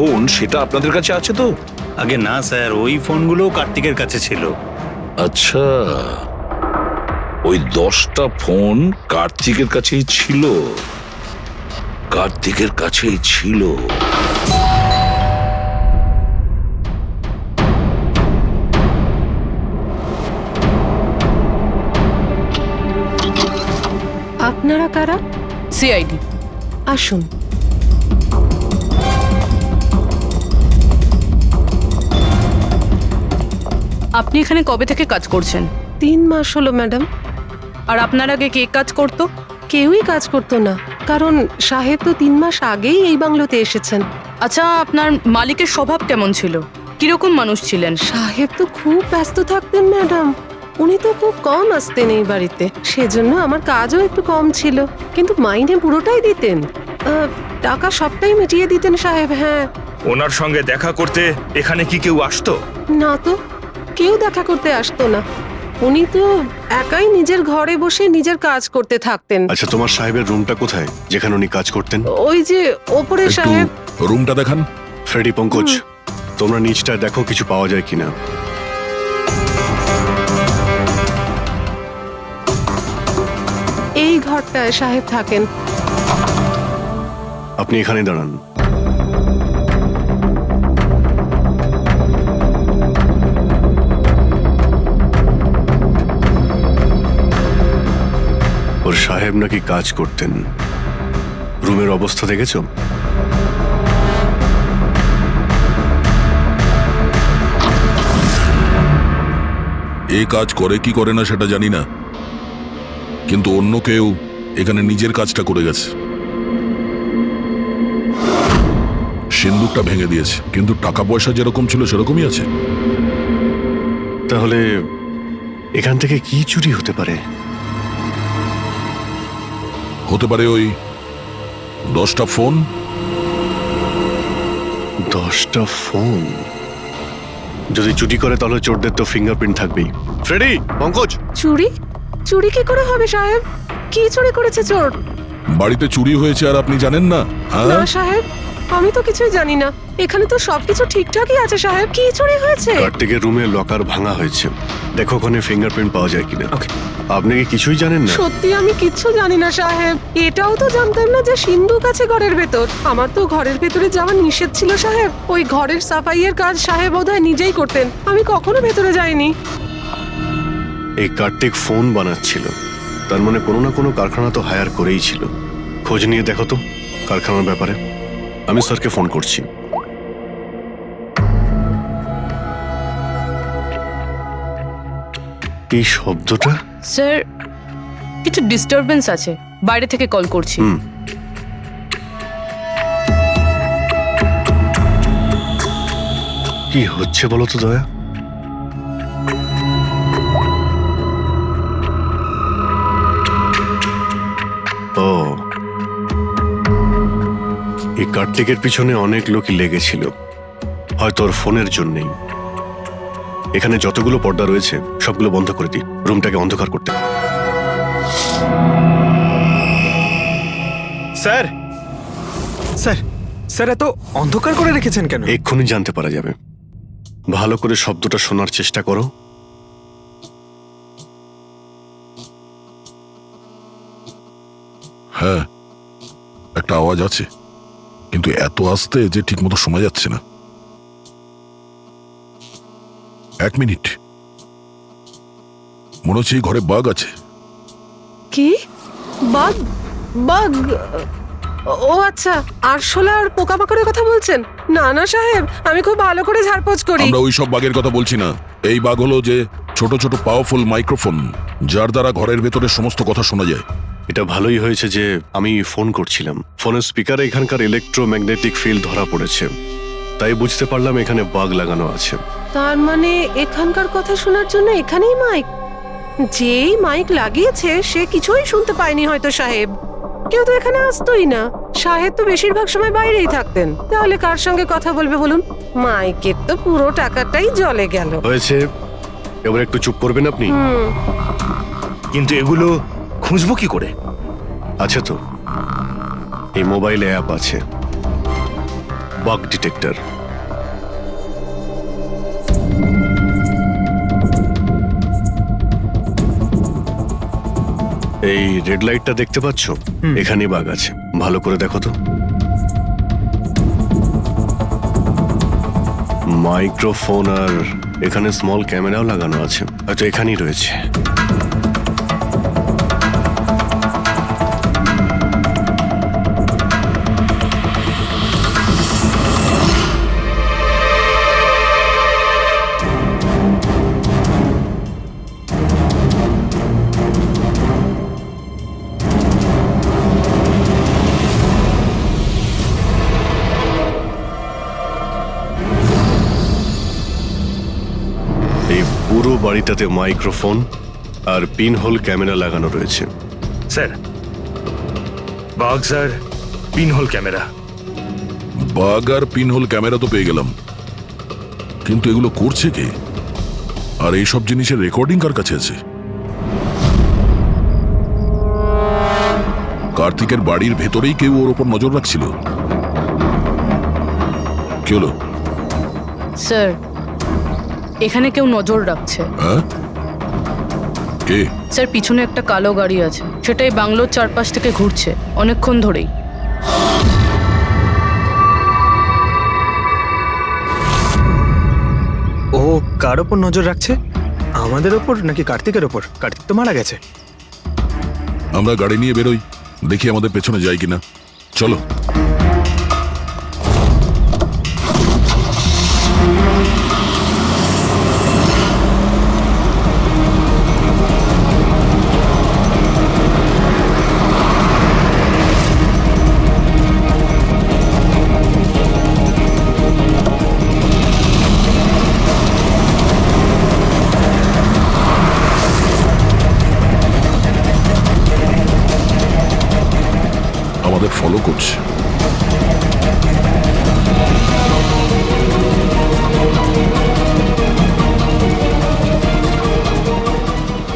Phone সেটা আপনাদের কাছে আছে তো? আগে না স্যার, ওই ফোনগুলো কার্তিকের কাছে ছিল। আচ্ছা, ওই 10টা ফোন কার্তিকের কাছেই ছিল। কার্তিকের কাছেই ছিল। আপনারা কারা? সিআইডি। আসুন। আপনি এখানে কবে থেকে কাজ করছেন? 3 মাস হলো ম্যাডাম। আর আপনার আগে কে কাজ করতো? কেউই কাজ করতো না, কারণ সাহেব তো 3 মাস আগেই এই বাংলোতে এসেছেন। আচ্ছা, আপনার মালিকের স্বভাব কেমন ছিল? কিরকম মানুষ ছিলেন? সাহেব তো খুব ব্যস্ত থাকতেন ম্যাডাম। উনি তো খুব কম আসতেন এই বাড়িতে, সেজন্য আমার কাজও একটু কম ছিল, কিন্তু মাইনে পুরোটাই দিতেন। টাকা সবটাই মিটিয়ে দিতেন সাহেব। হ্যাঁ। ওনার সঙ্গে দেখা করতে এখানে কি কেউ আসতো? না তো, কেউ দেখা করতে আসতো না। উনি তো একাই নিজের ঘরে বসে নিজের কাজ করতে থাকতেন। আচ্ছা, তোমার সাহেবের রুমটা কোথায় যেখানে উনি কাজ করতেন? ওই যে ওপরে সাহেব। রুমটা দেখান। ফ্রেডি, পঙ্কজ, তোমরা নিচটা দেখো কিছু পাওয়া যায় কিনা। এই ঘরটায় সাহেব থাকেন। আপনি এখানে দাঁড়ান। ওর সাহেব নাকি কাজ করতেন। রুমের অবস্থা দেখেছো? এ কাজ করে কি করে না সেটা জানি না, কিন্তু অন্য কেউ এখানে নিজের কাজটা করে গেছে। সিন্দুকটা ভেঙে দিয়েছে, কিন্তু টাকা পয়সা যেরকম ছিল সেরকমই আছে। তাহলে এখান থেকে কি চুরি হতে পারে? হতে পারে ওই 10টা ফোন। 10টা ফোন? যদি চুরি করে তাহলে চোরদের তো ফিঙ্গারপ্রিন্ট থাকবেই। ফ্রেডি, পঙ্কজ। চুরি? চুরি কি করে হবে সাহেব? কি চুরি করেছে চোর? বাড়িতে চুরি হয়েছে আর আপনি জানেন না? না সাহেব, আমি তো কিছুই জানি না। এখানে তো সবকিছু ঠিকঠাকই আছে সাহেব। কি চুরি হয়েছে? কার্তিকের রুমে লকার ভাঙা হয়েছে, দেখো ওখানে ফিঙ্গারপ্রিন্ট পাওয়া যায় কিনা। আপনি কি কিছুই জানেন না? সত্যি আমি কিচ্ছু জানি না সাহেব। এটাও তো জানতাম না যে সিন্ধুক আছে ঘরের ভেতর। আমার তো ঘরের ভেতরে যাওয়া নিষেধ ছিল সাহেব। ওই ঘরের সাফাইয়ের কাজ সাহেব বোধহয় নিজেই করতেন, আমি কখনো ভেতরে যাইনি। এই কার্তিক ফোন বানাচ্ছিল, তার মানে কোনো না কোনো কারখানা তো হায়ার করেই ছিল। খোঁজ নিয়ে দেখো তো কারখানার ব্যাপারে। আমি স্যারকে ফোন করছি। এই শব্দটা? স্যার, কিছু ডিস্টারবেন্স আছে, বাইরে থেকে কল করছি। কি হচ্ছে বলো তো দয়া? ও, এই কার্তিকের পিছনে অনেক লোকই লেগেছিল, হয়তো ওর ফোনের জন্যই। এখানে যতগুলো পর্দা রয়েছে সবগুলো বন্ধ করে দিই, রুমটাকে অন্ধকার করতে। স্যার, স্যার, স্যার, এত অন্ধকার করে রেখেছেন কেন? এক্ষুনি জানতে পারা যাবে। ভালো করে শব্দটা শোনার চেষ্টা করো। হ্যাঁ, একটা আওয়াজ আছে, কিন্তু এত আস্তে যে ঠিক মতো শোনা যাচ্ছে না। 1 মিনিট, মনে হচ্ছে এই ঘরে বাঘ আছে। কি? বাগ? বাগ? ও আচ্ছা, আরশোলা আর পোকামাকড়ের কথা বলছেন? না না সাহেব, আমি খুব ভালো করে ঝাড়পোছ করি। আমরা ওই সব বাঘের কথা বলছি না। এই বাঘ হলো যে ছোট ছোট পাওয়ারফুল মাইক্রোফোন, যার দ্বারা ঘরের ভেতরে সমস্ত কথা শোনা যায়। এটা ভালোই হয়েছে যে আমি ফোন করছিলাম। ফোনের স্পিকারে এখানকার ইলেকট্রোম্যাগনেটিক ফিল্ড ধরা পড়েছে, তাই বুঝতে পারলাম এখানে বাগ লাগানো আছে। তার মানে এখানকার কথা শোনার জন্য এখানেই মাইক? যেই মাইক লাগিয়েছে সে কিছুই শুনতে পায়নি হয়তো সাহেব। কেউ তো এখানে আসতোই না। সাহেব তো বেশিরভাগ সময় বাইরেই থাকতেন, তাহলে কার সঙ্গে কথা বলবে বলুন? মাইকের তো পুরো টাকাটাই জলে গেল। হয়েছে, এবার একটু চুপ করবেন আপনি? কিন্তু এগুলো খুঁজবো কি করে? আছে তো, এই মোবাইলে অ্যাপ আছে, বাগ ডিটেক্টর। এই রেড লাইটটা দেখতে পাচ্ছ? এখানে বাগ আছে, ভালো করে দেখো তো। মাইক্রোফোন আর এখানে স্মল ক্যামেরাও লাগানো আছে, হয়তো এখানেই রয়েছে। এই পুরো বাড়িটাতে মাইক্রোফোন আর পিনহোল ক্যামেরা লাগানো রয়েছে। Sir, bug sir, pinhole camera. Bug আর পিনহোল ক্যামেরা তো পেয়ে গেলাম, কিন্তু এগুলো করছে কে? আর এইসব জিনিসের রেকর্ডিং কার কাছে আছে? কার্তিকের বাড়ির ভেতরেই কেউ ওর ওপর নজর রাখছিল। কি হলো? স্যার, এখানে কেউ নজর রাখছে। হ্যাঁ, কে? স্যার, পিছনে একটা কালো গাড়ি আছে, সেটাই বাংলোর চারপাশ থেকে ঘুরছে অনেকক্ষণ ধরেই। ও কার ওপর নজর রাখছে? আমাদের ওপর নাকি কার্তিকের ওপর? কার্তিক তো মারা গেছে। আমরা গাড়ি নিয়ে বেরোই, দেখি আমাদের পেছনে যাই কিনা। চলো। আমাদের ফলো করছে।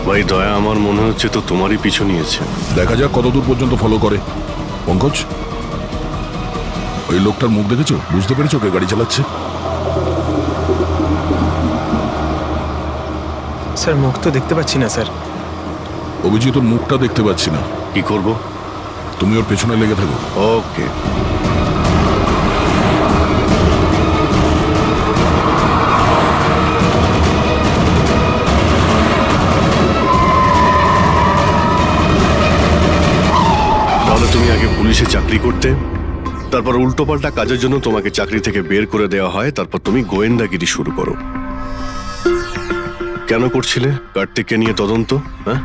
ভাই দয়া, আমার মনে হচ্ছে তো তোমারই পিছু নিয়েছে। দেখা যাক কতদূর পর্যন্ত ফলো করে। পঙ্কজ, ওই লোকটার মুখ দেখেছো? বুঝতে পেরেছো কে গাড়ি চালাচ্ছে? স্যার, মুখ তো দেখতে পাচ্ছি না স্যার। অভিজিৎ, ওর মুখটা দেখতে পাচ্ছি না। কি করব? তুমি ওর পেছনে লেগে থাকো। ওকে। তাহলে তুমি আগে পুলিশে চাকরি করতে, তারপর উল্টোপাল্টা কাজের জন্য তোমাকে চাকরি থেকে বের করে দেওয়া হয়, তারপর তুমি গোয়েন্দাগিরি শুরু করো। কেন করছিলে কার্তিককে নিয়ে তদন্ত? হ্যাঁ,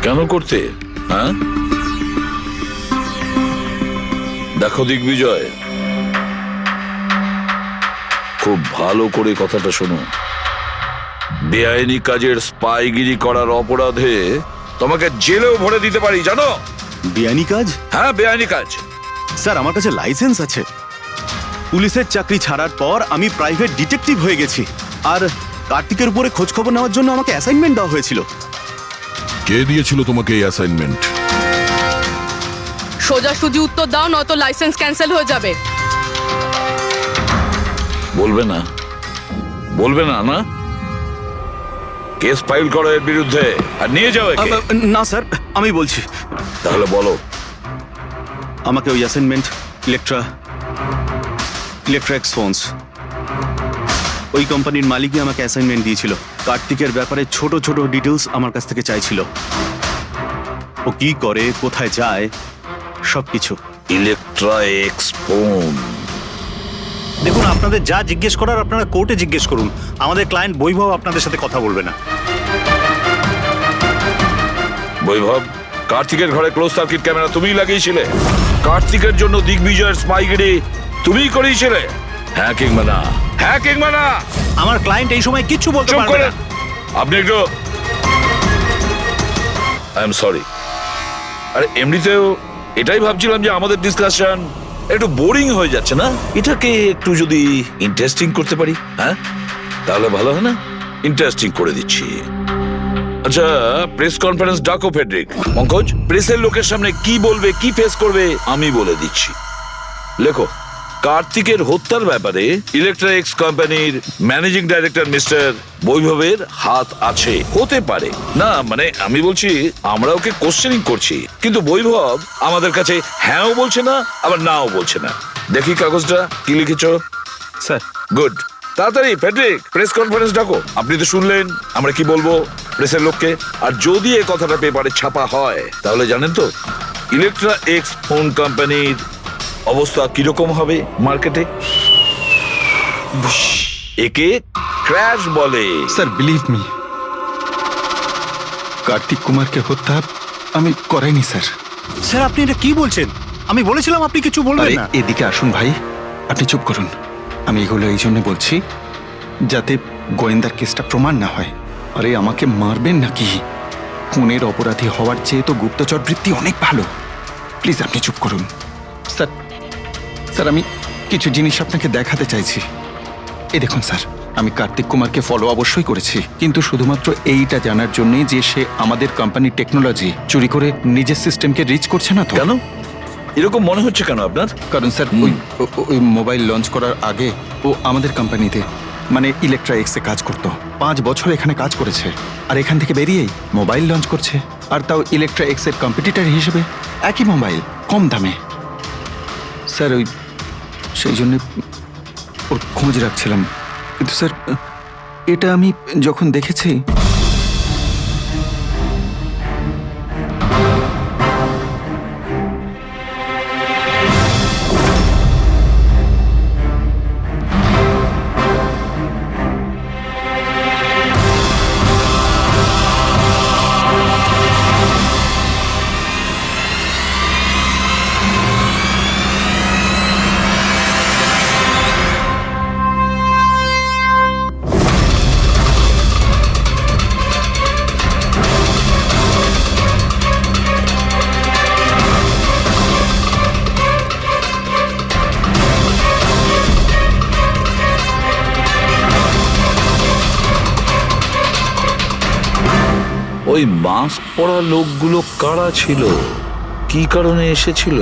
কেন করতে? হ্যাঁ, দেখো দিগ্বিজয়, খুব ভালো করে কথাটা শোনো। বেআইনি কাজের স্পাইগিরি করার অপরাধে তোমাকে জেলেও ভরে দিতে পারি, জানো? বেআইনি কাজ? হ্যাঁ, বেআইনি কাজ। স্যার, আমার কাছে লাইসেন্স আছে। পুলিশের চাকরি ছাড়ার পর আমি প্রাইভেট ডিটেকটিভ হয়ে গেছি, আর কার্তিকের উপরে খোঁজ খবর নেওয়ার জন্য আমাকে অ্যাসাইনমেন্ট দেওয়া হয়েছিল। কে দিয়েছিল তোমাকে এই অ্যাসাইনমেন্ট? সোজাসুজি উত্তর দাও, নয়তো লাইসেন্স ক্যান্সেল হয়ে যাবে। বলবে না? বলবে না? না, কেস ফাইল করো এর বিরুদ্ধে আর নিয়ে যাও একে। না স্যার, আমি বলছি। তাহলে বলো। আমাকে ওই অ্যাসাইনমেন্ট ইলেকট্রা এক্সফোন্স, ওই কোম্পানির মালিকই আমাকে অ্যাসাইনমেন্ট দিয়েছিল। কার্তিকের ব্যাপারে ছোট ছোট ডিটেলস আমার কাছ থেকে চাইছিল। ও কি করে, কোথায় যায়, সবকিছু। ইলেকট্রা এক্সপোন। দেখুন, আপনাদের যা জিজ্ঞেস করার আপনারা কোর্টে জিজ্ঞেস করুন। আমাদের ক্লায়েন্ট বৈভব আপনাদের সাথে কথা বলবে না। বৈভব, কার্তিকের ঘরে ক্লোজ সার্কিট ক্যামেরা তুমিই লাগিয়েছিলে? কার্তিকের জন্য দিগ্বিজয়ের স্পাইগিরি তুমিই করিয়েছিলে? হ্যাঁ কিংবা না? হ্যাঁ কিংবা না? আমার ক্লায়েন্ট এই সময় কিচ্ছু বলতে চুপ পারবে করে। না। আপনি একটু, আই এম সরি। আরে এমনিতেও এটাই ভাবছিলাম যে আমাদের ডিসকাশন একটু বোরিং হয়ে যাচ্ছে না, এটাকে একটু যদি ইন্টারেস্টিং করতে পারি, হ্যাঁ তাহলে ভালো হয় না? ইন্টারেস্টিং করে দিচ্ছি। আচ্ছা, প্রেস কনফারেন্স ডাকো ফেডরিক। পঙ্কজ, প্রেসের লোকের সামনে কি বলবে, কি ফেস করবে আমি বলে দিচ্ছি। লেখো, কার্তিকের হত্যার ব্যাপারে ইলেকট্রনিক্স কোম্পানির ম্যানেজিং ডাইরেক্টর মিস্টার বৈভবের হাত আছে। হতে পারে না, মানে আমি বলছি আমরা ওকে কোশ্চেনিং করছি, কিন্তু বৈভব আমাদের কাছে হ্যাঁও বলছে না আবার নাও বলছে না। দেখি কাগজটা কি লিখেছো। স্যার গুড, তাড়াতাড়ি ফেডরিক প্রেস কনফারেন্স ডাকো। আপনি তো শুনলেন আমরা কি বলবো প্রেসের লোককে। আর যদি এই কথাটা পেপারে ছাপা হয় তাহলে জানেন তো ইলেকট্রা এক্স ফোন কোম্পানির অবস্থা কিরকম হবে মার্কেটে। একে ক্র্যাশ বলে। স্যার বিলিভ মি, কার্তিক কুমারকে হত্যা আমি করাইনি স্যার। স্যার আপনি এটা কি বলছেন? আমি বলেছিলাম আপনি কিছু বলবেন আরে না। এদিকে আসুন ভাই, আপনি চুপ করুন। আমি এগুলো এই জন্য বলছি যাতে গোয়েন্দার কেসটা প্রমাণ না হয়। আরে আমাকে মারবেন নাকি? খুনের অপরাধী হওয়ার চেয়ে তো গুপ্তচর বৃত্তি অনেক ভালো। প্লিজ আপনি চুপ করুন। স্যার স্যার আমি কিছু জিনিস আপনাকে দেখাতে চাইছি। এই দেখুন স্যার, আমি কার্তিক কুমারকে ফলো অবশ্যই করেছি, কিন্তু শুধুমাত্র এইটা জানার জন্যই যে সে আমাদের কোম্পানির টেকনোলজি চুরি করে নিজের সিস্টেমকে রিচ করছে না তো। কেন এরকম মনে হচ্ছে কেন আপনার? কারণ স্যার ওই মোবাইল লঞ্চ করার আগে ও আমাদের কোম্পানিতে মানে ইলেকট্রা এক্সে কাজ করত। 5 বছর এখানে কাজ করেছে, আর এখান থেকে বেরিয়েই মোবাইল লঞ্চ করছে, আর তাও ইলেকট্রা এক্সের কম্পিটিটর হিসেবে। একই মোবাইল, কম দামে। স্যার ওই সেই জন্য ওর খোঁজ রাখছিলাম, কিন্তু স্যার এটা আমি যখন দেখেছি ওই মাস্ক পরা লোকগুলো কারা ছিল, কি কারণে এসেছিল?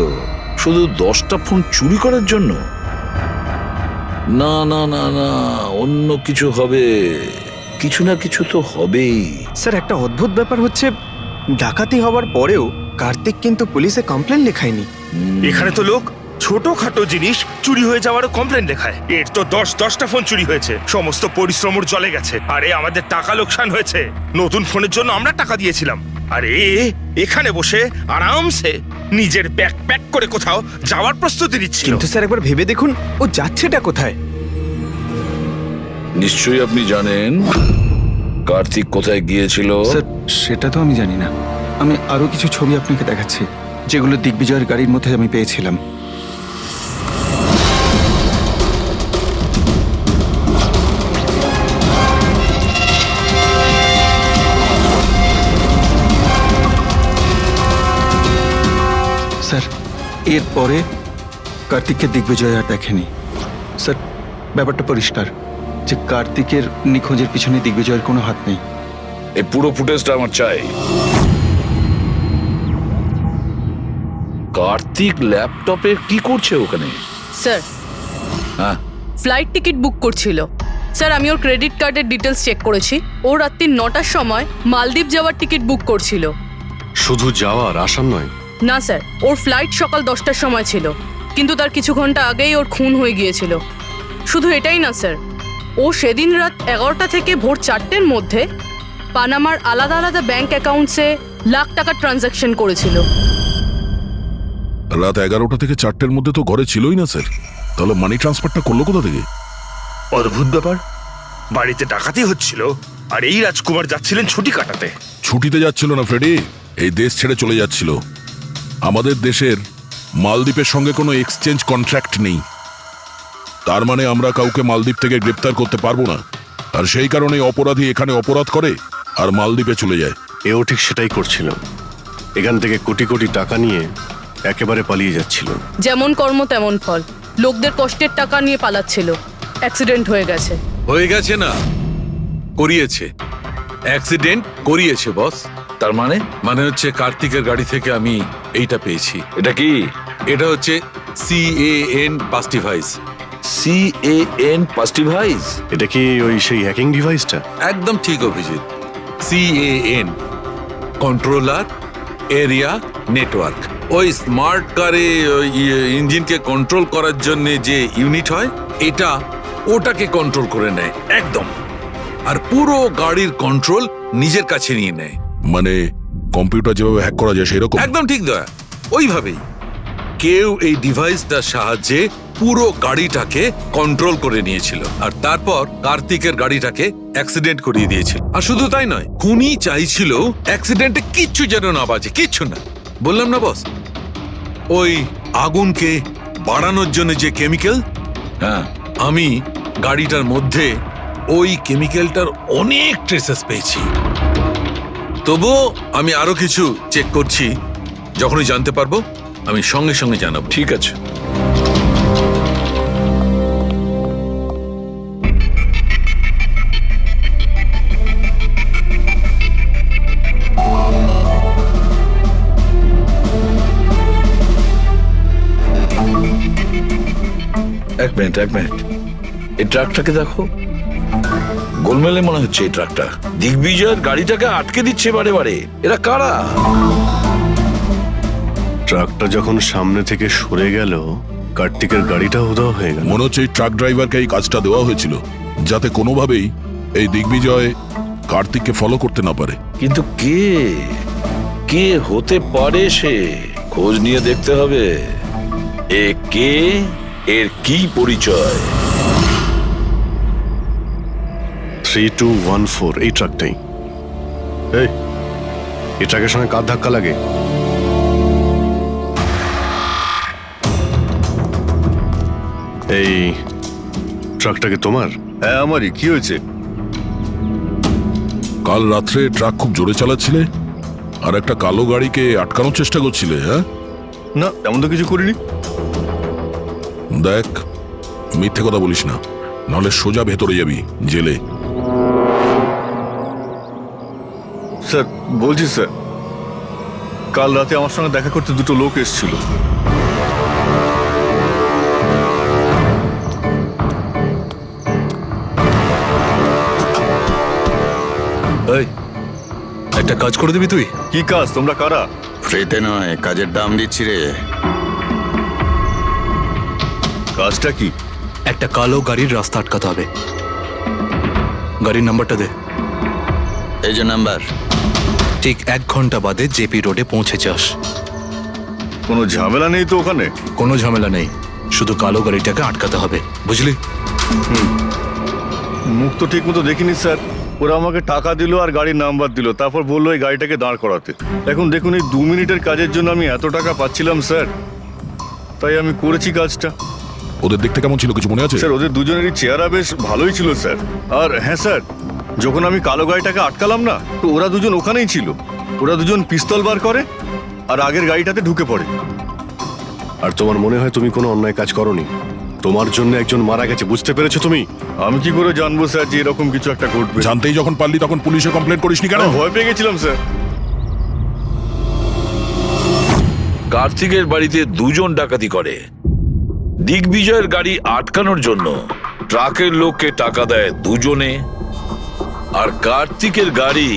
শুধু 10টা ফোন চুরি করার জন্য? না না না না, অন্য কিছু হবে, কিছু না কিছু তো হবেই। স্যার একটা অদ্ভুত ব্যাপার হচ্ছে, ডাকাতি হওয়ার পরেও কার্তিক কিন্তু পুলিশে কমপ্লেন লেখায়নি। এখানে তো লোক ছোটখাটো জিনিস চুরি হয়ে যাওয়ারও কমপ্লেন দেখায়। এর তো 10টা ফোন চুরি হয়েছে, সমস্ত পরিশ্রম ওর জলে গেছে। আরে আমাদের টাকা লোকসান হয়েছে, নতুন ফোনের জন্য আমরা টাকা দিয়েছিলাম। আরে এখানে বসে আরামসে নিজের ব্যাগ প্যাক করে কোথাও যাওয়ার প্রস্তুতি নিচ্ছিল। কিন্তু স্যার একবার ভেবে দেখুন, ও যাচ্ছেটা কোথায়? নিশ্চয়ই আপনি জানেন কার্তিক কোথায় গিয়েছিল। স্যার সেটা তো আমি জানি না। আমি আরো কিছু ছবি আপনাকে দেখাচ্ছি, যেগুলো দিগ্বিজয়ের গাড়ির মধ্যে আমি পেয়েছিলাম। স্যার এরপরে কার্তিককে দিগ্বিজয় আর দেখেনি। স্যার ব্যাপারটা পরিষ্কার যে কার্তিকের নিখোঁজের পিছনে দিগ্বিজয়ের কোনো হাত নেই। এই পুরো ফুটেজটা আমার চাই। কার্তিক ল্যাপটপে কি করছে ওখানে? স্যার হ্যাঁ, ফ্লাইট টিকিট বুক করছিল। স্যার আমি ওর ক্রেডিট কার্ডের ডিটেলস চেক করেছি। ও রাত্রি 9টার সময় মালদ্বীপ যাওয়ার টিকিট বুক করছিল। শুধু যাওয়ার, আসার নয়। না স্যার, ওর ফ্লাইট সকাল 10টার সময় ছিল, কিন্তু তার কিছু ঘন্টা আগেই ওর খুন হয়ে গিয়েছিল। শুধু এটাই না স্যার, ও সেদিন রাত 11টা থেকে ভোর 4টের মধ্যে পানামার আলাদা আলাদা ব্যাংক অ্যাকাউন্টসে লাখ টাকার ট্রানজ্যাকশন করেছিল। রাত 11টা থেকে 4টের মধ্যে তো ঘরে ছিলই না স্যার। তাহলে মানি ট্রান্সফারটা করলো কোথা থেকে? অদ্ভুত ব্যাপার, বাড়িতে ডাকাতি হচ্ছিল আর এই রাজকুমার যাচ্ছিলেন ছুটি কাটাতে। ছুটিতে যাচ্ছিল না ফ্রেডি, এই দেশ ছেড়ে চলে যাচ্ছিল। আমাদের দেশের মালদ্বীপের সঙ্গে কোনো এক্সচেঞ্জ কন্ট্রাক্ট নেই, তার মানে আমরা কাউকে মালদ্বীপ থেকে গ্রেপ্তার করতে পারবো না। আর সেই কারণে অপরাধী এখানে অপরাধ করে আর মালদ্বীপে চলে যায়। এও ঠিক সেটাই করছিল, এখান থেকে কোটি কোটি টাকা নিয়ে একেবারে পালিয়ে যাচ্ছিল। যেমন কর্ম তেমন ফল, লোকদের কষ্টের টাকা নিয়ে পালাচ্ছিল। অ্যাক্সিডেন্ট হয়ে গেছে। হয়ে গেছে না, করিয়েছে। অ্যাক্সিডেন্ট করিয়েছে বস। তার মানে মানে হচ্ছে কার্তিকের গাড়ি থেকে আমি এইটা পেয়েছি। এটা কি? এটা হচ্ছে CAN পাস্টিভাইস। CAN পাস্টিভাইজ? এটা কি ওই সেই হ্যাকিং ডিভাইসটা? একদম ঠিক Abhijit. CAN controller area network. ওই স্মার্ট কারে ইঞ্জিনকে কন্ট্রোল করার জন্য যে ইউনিট হয়, এটা ওটাকে কন্ট্রোল করে নেয় একদম, আর পুরো গাড়ির কন্ট্রোল নিজের কাছে নিয়ে নেয়। মানে কম্পিউটার যেভাবে হ্যাক করা যায় সেরকম? একদম ঠিক দয়া, ওইভাবেই কেউ এই ডিভাইসটার সাহায্যে পুরো গাড়িটাকে কন্ট্রোল করে নিয়েছিল, আর তারপর কার্তিকের গাড়িটাকে অ্যাক্সিডেন্ট করিয়ে দিয়েছিল। আর শুধু তাই নয়, খুনি চাইছিল অ্যাক্সিডেন্টে কিচ্ছু যেন না বাজে, কিচ্ছু না। বললাম না বস, ওই আগুনকে বাড়ানোর জন্য যে কেমিক্যাল, হ্যাঁ, আমি গাড়িটার মধ্যে ওই কেমিক্যালটার অনেক ট্রেসেস পেয়েছি। তবুও আমি আরো কিছু চেক করছি, যখনই জানতে পারবো আমি সঙ্গে সঙ্গে জানাবো। ঠিক আছে। এক মিনিট এই ট্রাকটাকে দেখো, গোলমেলে মনে হচ্ছে এই ট্রাকটা। দিগ্বিজয়ের গাড়িটাকে আটকে দিচ্ছে বারে বারে। এরা কারা? ট্রাকটা যখন সামনে থেকে সরে গেল, কার্তিকের গাড়িটা উধাও হয়ে গেল। মনে হচ্ছে এই ট্রাক ড্রাইভারকে এই কাজটা দেওয়া হয়েছিল যাতে কোনোভাবেই এই দিগ্বিজয় কার্তিককে ফলো করতে না পারে। কিন্তু কে হতে পারে সে? খোঁজ নিয়ে দেখতে হবে। এ কে, এর কি পরিচয়? 3214 এই ট্রাকটাই। এই ট্রাকের সঙ্গে কার ধাক্কা লাগে? এই ট্রাকটাকে তোমার? হ্যাঁ আমারই। কি হয়েছে? কাল রাত্রে ট্রাক খুব জোরে চালাচ্ছিলে আর একটা কালো গাড়িকে আটকানোর চেষ্টা করছিলে। হ্যাঁ, না তেমন তো কিছু করিনি। দেখ, মিথ্যে কথা বলিস না, নাহলে সোজা ভেতরে যাবি, জেলে। স্যার বলছি স্যার, কাল রাতে আমার সঙ্গে দেখা করতে দুটো লোক এসেছিল। একটা কাজ করে দিবি তুই? কি কাজ? তোমরা কারা? ফ্রিতে নয়, কাজের দাম দিচ্ছি রে। কাজটা কি? একটা কালো গাড়ির রাস্তা আটকাতে হবে। গাড়ির নাম্বারটা দে। এই যে নাম্বার। ঠিক 1 ঘন্টা বাদে জেপি রোডে পৌঁছে যাস। কোনো ঝামেলা নেই তো ওখানে? কোনো ঝামেলা নেই, শুধু কালো গাড়িটাকে আটকাতে হবে, বুঝলি? মুখ তো ঠিক মতো দেখিনি স্যার। ওরা আমাকে টাকা দিল আর গাড়ির নাম্বার দিল, তারপর বললো এই গাড়িটাকে দাঁড় করাতে। এখন দেখুন, এই 2 মিনিটের কাজের জন্য আমি এত টাকা পাচ্ছিলাম স্যার, তাই আমি করেছি কাজটা। ওদের দেখতে কেমন ছিল কিছু মনে আছে? স্যার ওদের দুজনেরই চেহারা বেশ ভালোই ছিল স্যার। আর হ্যাঁ স্যার, যখন আমি কালো গাড়িটাকে আটকালাম না, তো ওরা দুজন ওখানেই ছিল। ওরা দুজন পিস্তল বার করে আর আগের গাড়িটাতে ঢুকে পড়ে। আর তোমার মনে হয় তুমি কোনো অন্যায় কাজ করনি? তোমার জন্য একজন মারা গেছে, বুঝতে পেরেছো তুমি? আমি কি করে জানবো স্যার যে এরকম কিছু একটা ঘটবে? জানতেই যখন পারলি তখন পুলিশে কমপ্লেন করিসনি কেন? আমি ভয় পেয়ে গেছিলাম স্যার। কার্তিকের বাড়িতে 2 জন ডাকাতি করে। দিগ্বিজয়ের গাড়ি আটকানোর জন্য ট্রাকের লোককে টাকা দেয় 2 জনে, আর কার্তিকের গাড়ি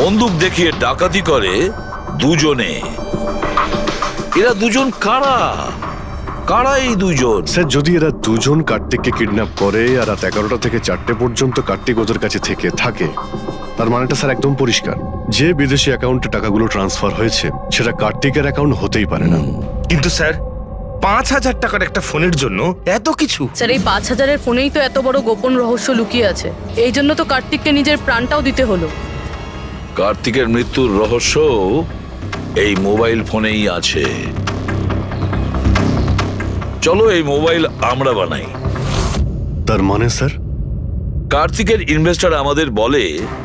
বন্দুক দেখিয়ে ডাকাতি করে 2 জনে। এরা 2 জন কারা? কারা এই 2 জন? স্যার, যদি এরা 2 জন কার্তিককে কিডন্যাপ করে আর রাত 11টা থেকে 4টে পর্যন্ত কার্তিক ওদের কাছে থাকে, তার মানেটা স্যার একদম পরিষ্কার। যে বিদেশি অ্যাকাউন্টে টাকাগুলো ট্রান্সফার হয়েছে সেটা কার্তিকের অ্যাকাউন্ট হতেই পারে না। কিন্তু স্যার, 5,000 টাকার একটা ফোনের জন্য এত কিছু? স্যার, এই 5,000-এর ফোনেই তো এত বড় গোপন রহস্য লুকিয়ে আছে। এই জন্য তো কার্তিককে নিজের প্রাণটাও দিতে হলো। কার্তিকের মৃত্যুর রহস্য এই মোবাইল ফোনেই আছে। চলো এই মোবাইল আমরা বানাই। তার মানে স্যার? কার্তিকের ইনভেস্টর আমাদের বলে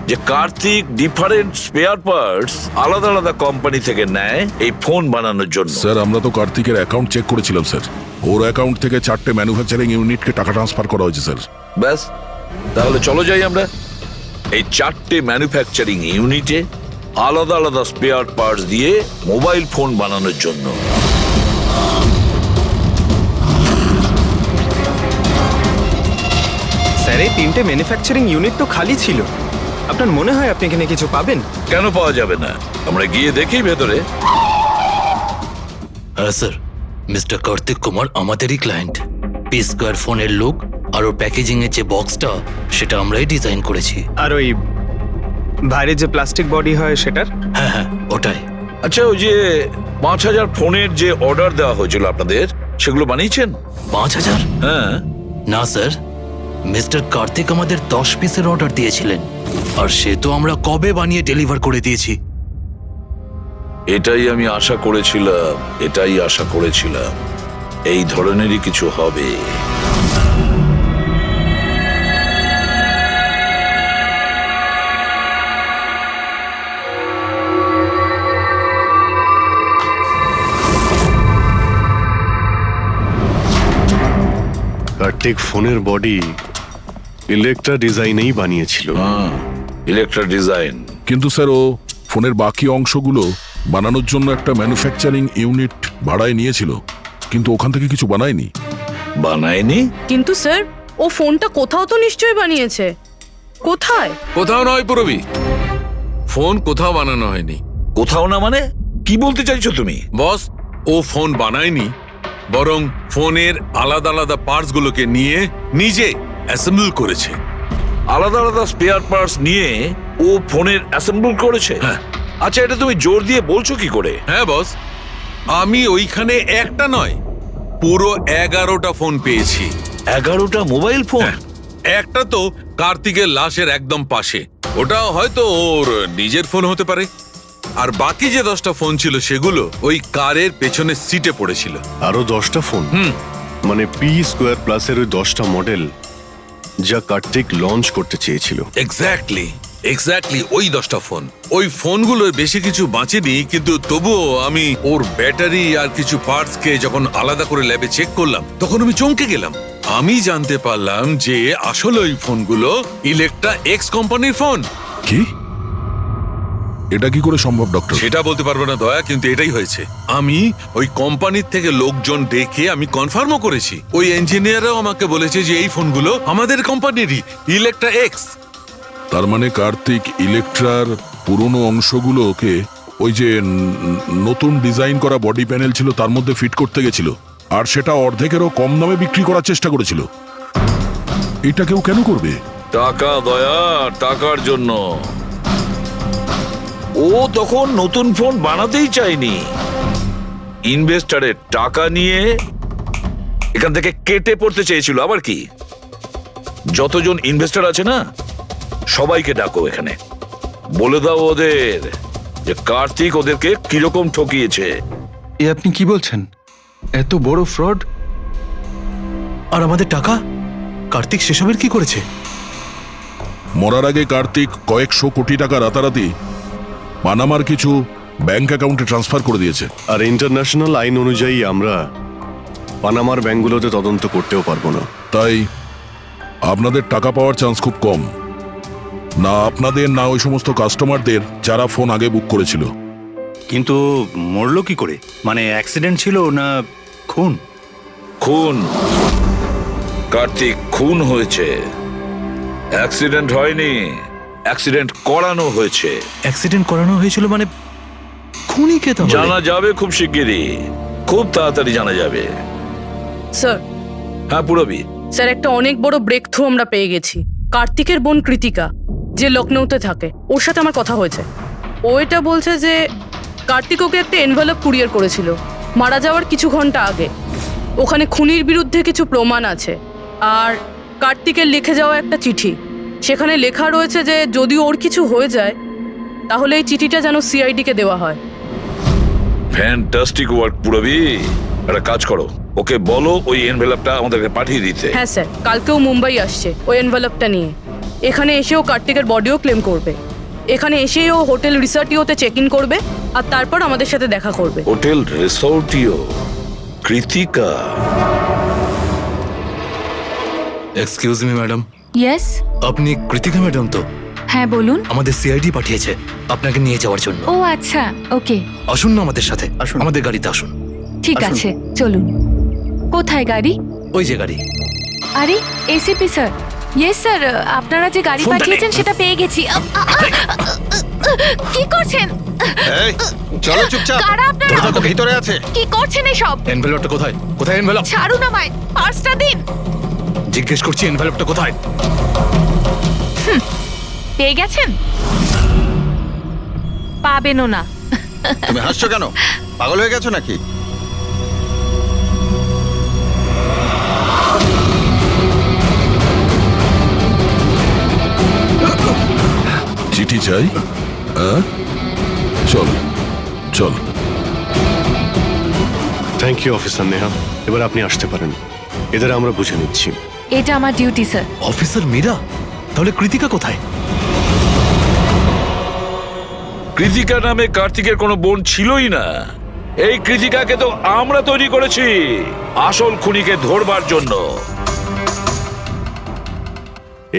যে কার্তিক ডিফারেন্ট স্পেয়ার পার্টস আলাদা আলাদা কোম্পানি থেকে নেয় এই ফোন বানানোর জন্য। স্যার, আমরা তো কার্তিকের অ্যাকাউন্ট চেক করেছিলাম স্যার। ওর অ্যাকাউন্ট থেকে 4টে ম্যানুফ্যাকচারিং ইউনিটকে টাকা ট্রান্সফার করা হয়েছে স্যার। ব্যাস, তাহলে চলো যাই আমরা। এই 4টে ম্যানুফ্যাকচারিং ইউনিটে আলাদা আলাদা স্পেয়ার পার্টস দিয়ে মোবাইল ফোন বানানোর জন্য। স্যার এই 3টে ম্যানুফ্যাকচারিং ইউনিট তো খালি ছিল। আপনার মনে হয় আপনি এখানে কিছু পাবেন? কেন পাওয়া যাবে না? আমরা গিয়ে দেখি ভেতরে। হ্যাঁ স্যার, মিস্টার কার্তিক কুমার আমাদেরই ক্লায়েন্ট। পি স্কোয়ার ফোনের লুক আর ওর প্যাকেজিং এর যে বক্সটা সেটা আমরাই ডিজাইন করেছি। আর ওই বাইরে যে প্লাস্টিক বডি হয় সেটার? হ্যাঁ হ্যাঁ, ওটাই। আচ্ছা, ওই যে 5,000 ফোনের যে অর্ডার দেওয়া হয়েছিল আপনাদের, সেগুলো বানিয়েছেন? 5,000? হ্যাঁ। না স্যার, মিস্টার কার্তিক আমাদের 10 পিসের অর্ডার দিয়েছিলেন, আর সে তো আমরা কবে বানিয়ে ডেলিভার করে দিয়েছি। এটাই আমি আশা করেছিলাম, এই ধরনেরই কিছু হবে। কার্তিক ফোনের বডি ইলেকট্রা ডিজাইনেই বানিয়েছিল। Electra design. কিন্তু স্যার, ও ফোনের বাকি অংশগুলো বানানোর জন্য একটা ম্যানুফ্যাকচারিং ইউনিট ভাড়ায় নিয়েছিল, কিন্তু ওখান থেকে কিছু বানায়নি। বানায়নি? কিন্তু স্যার, ও ফোনটা কোথাও তো নিশ্চয়ই বানিয়েছে। কোথায়? কোথাও নয় পুরবি, ফোন কোথাও বানানো হয়নি। কোথাও না মানে কি বলতে চাইছো তুমি? বস, ও ফোন বানায়নি, বরং ফোনের আলাদা আলাদা পার্টস গুলোকে নিয়ে নিজে অ্যাসেম্বল করেছে। আলাদা আলাদা স্পেয়ার পার্টস নিয়ে ও ফোনের অ্যাসেম্বল করেছে? হ্যাঁ। আচ্ছা, এটা তুমি জোর দিয়ে বলছো কি করে? হ্যাঁ বস, আমি ওইখানে একটা নয়, পুরো 11টা ফোন পেয়েছি। 11টা মোবাইল ফোন? হ্যাঁ, একটা তো কার্তিকের লাশের একদম পাশে, ওটা হয়তো ওর নিজের ফোন হতে পারে। আর বাকি যে 10টা ফোন ছিল সেগুলো ওই কারের পেছনের সিটে পড়েছিল। আরো 10টা ফোন? মানে পি স্কোয়ার প্লাসের ওই 10টা মডেল যা কার্তিক লঞ্চ করতে চেয়েছিল। এক্স্যাক্টলি ওই 10টা ফোন। ওই ফোনগুলোর বেশি কিছু বাঁচেনি, কিন্তু তবুও আমি ওর ব্যাটারি আর কিছু পার্টস কে যখন আলাদা করে ল্যাবে চেক করলাম, তখন আমি চমকে গেলাম। আমি জানতে পারলাম যে আসলে ওই ফোনগুলো ইলেকট্রা এক্স কোম্পানির ফোন। কি? এটা কি করে সম্ভব ডক্টর? সেটা বলতে পারবো না দয়া, কিন্তু এটাই হয়েছে। আমি ওই কোম্পানির থেকে লোকজন ডেকে আমি কনফার্মও করেছি। ওই ইঞ্জিনিয়াররাও আমাকে বলেছে যে এই ফোনগুলো আমাদের কোম্পানিরই, ইলেকট্রা এক্স। তার মানে কার্তিক ইলেকট্রার পুরনো অংশগুলোকে ওই যে নতুন ডিজাইন করা বডি প্যানেল ছিল তার মধ্যে ফিট করতে গেছিল, আর সেটা অর্ধেকেরও কম দামে বিক্রি করার চেষ্টা করেছিল। এটা কেউ কেন করবে? টাকা দয়া, টাকার জন্য। ও তখন নতুন ফোন বানাতেই চায়নি, ইনভেস্টারের টাকা নিয়ে এখান থেকে কেটে পড়তে চেয়েছিল। আবার কি, যতজন ইনভেস্টর আছে না, সবাইকে ডাকো এখানে, বলে দাও ওদের যে কার্তিক ওদেরকে কিরকম ঠকিয়েছে। এ আপনি কি বলছেন? এত বড় ফ্রড! আর আমাদের টাকা কার্তিক সেসবের কি করেছে? মরার আগে কার্তিক কয়েকশো কোটি টাকা রাতারাতি পানামার কিছু ব্যাংক অ্যাকাউন্টে ট্রান্সফার করে দিয়েছে। আর ইন্টারন্যাশনাল আইন অনুযায়ী আমরা পানামার ব্যাংকগুলোতে তদন্ত করতেও পারবো না। তাই আপনাদের টাকা পাওয়ার চান্স খুব কম। না আপনাদের, না ওই সমস্ত কাস্টমারদের যারা ফোন আগে বুক করেছিল। কিন্তু মরলো কি করে? মানে অ্যাক্সিডেন্ট ছিল না খুন? খুন। কার্তিক খুন হয়েছে, অ্যাক্সিডেন্ট হয়নি। অ্যাক্সিডেন্ট করানো হয়েছে। অ্যাক্সিডেন্ট করানো হয়েছিল মানে খুনি কে? তাহলে জানা যাবে খুব শিগগিরই, খুব তাড়াতাড়ি জানা যাবে। স্যার। হ্যাঁ পুরবি। স্যার, একটা অনেক বড় ব্রেক থ্রু আমরা পেয়ে গেছি। কার্তিকের বোন কৃতিকা, যে লখনৌতে থাকে, ওর সাথে আমার কথা হয়েছে। ও এটা বলছে যে কার্তিক ওকে একটা এনভেলপ কুরিয়ার করেছিল মারা যাওয়ার কিছু ঘন্টা আগে। ওখানে খুনির বিরুদ্ধে কিছু প্রমাণ আছে, আর কার্তিকের লিখে যাওয়া একটা চিঠি, সেখানে লেখা রয়েছে যে যদি ওর কিছু হয়ে যায় তাহলে এই চিঠিটা যেন সিআইডিকে দেওয়া হয়। ফ্যান্টাস্টিক ওয়ার্ক পুরবি। একটা কাজ করো, ওকে বলো ওই এনভেলপটা আমাদেরকে পাঠিয়ে দিতে। হ্যাঁ স্যার, কালকেও মুম্বাই আসছে ওই এনভেলপটা নিয়ে। এখানে এসেও কার্তিকের বডিও ক্লেম করবে। এখানে এসেই ও হোটেল রিসর্টিওতে চেক ইন করবে, আর তারপর আমাদের সাথে দেখা করবে। Hotel Resortio? Kritika? Excuse me madam. Yes. আপনি কৃতিকা ম্যাডাম তো? হ্যাঁ বলুন। আমাদের সিআইডি পাঠিয়েছে আপনাকে নিয়ে যাওয়ার জন্য। ও আচ্ছা, ওকে, আসুন না আমাদের সাথে, আসুন। আমাদের গাড়িতে আসুন। ঠিক আসুন। আছে, চলুন। কোথায় গাড়ি? ওই যে গাড়ি। আরে এসিপি স্যার, ইয়েস স্যার, আপনারা যে গাড়ি ফোনটা পাঠিয়েছেন নে। সেটা পেয়ে গেছি। কি করছেন? এই চলো চুপচাপ, কারা আপনারা? ওরা তো ভিতরে আছে। কি করছেন এসব? এনভেলপটা কোথায়? কোথায় এনভেলপ? ছাড়ুন আমায়, পার্সটা দিন। জিজ্ঞেস করছি এনভেলপটা কোথায়? পেয়ে গেছেন? পাবেনও না। তুমি হাসছো কেন? পাগল হয়ে গেছো নাকি? চিঠি চাই? হ্যাঁ, চল চল। থ্যাংক ইউ অফিসার নেহা, এবার আপনি আসতে পারেন। এদের আমরা বুঝে নিচ্ছি। এটা আমার ডিউটি স্যার। অফিসার মীরা? তাহলে কৃতিকা কোথায়? কৃতিকা নামে কার্তিকের কোনো বোন ছিলই না। এই কৃতিকাকে তো আমরা তৈরি করেছি আসল খুনিকে ধরবার জন্য।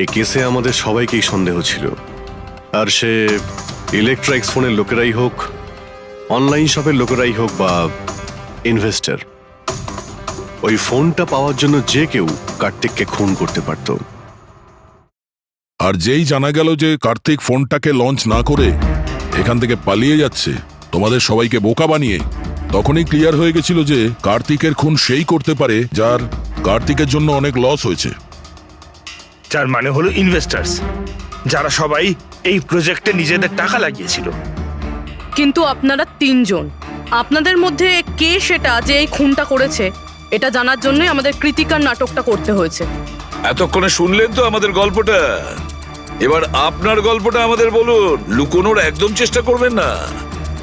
এই কেসে আমাদের সবাইকেই সন্দেহ ছিল, আর সে ইলেকট্রিক্স ফোনের লোকেরাই হোক, অনলাইন শপের লোকেরাই হোক, বা ইনভেস্টর, ওই ফোনটা পাওয়ার জন্য যে কেউ কার্তিককে খুন করতে পারত। আর যেই জানা গেল যে কার্তিক ফোনটাকে লঞ্চ না করে এখান থেকে পালিয়ে যাচ্ছে তোমাদের সবাইকে বোকা বানিয়ে, তখনই ক্লিয়ার হয়ে গেছিল যে কার্তিকের খুন সেই করতে পারে যার কার্তিকের জন্য অনেক লস হয়েছে। যার মানে হলো ইনভেস্টার্স, যারা সবাই এই প্রজেক্টে নিজেদের টাকা লাগিয়েছিল। কিন্তু আপনারা তিনজন, আপনাদের মধ্যে কে সেটা যে এই খুনটা করেছে এটা জানার জন্যই আমাদের কৃতিকার নাটকটা করতে হয়েছে। এতক্ষণে শুনলেন তো আমাদের গল্পটা, এবার আপনার গল্পটা আমাদের বলুন। লুকোনোর একদম চেষ্টা করবেন না,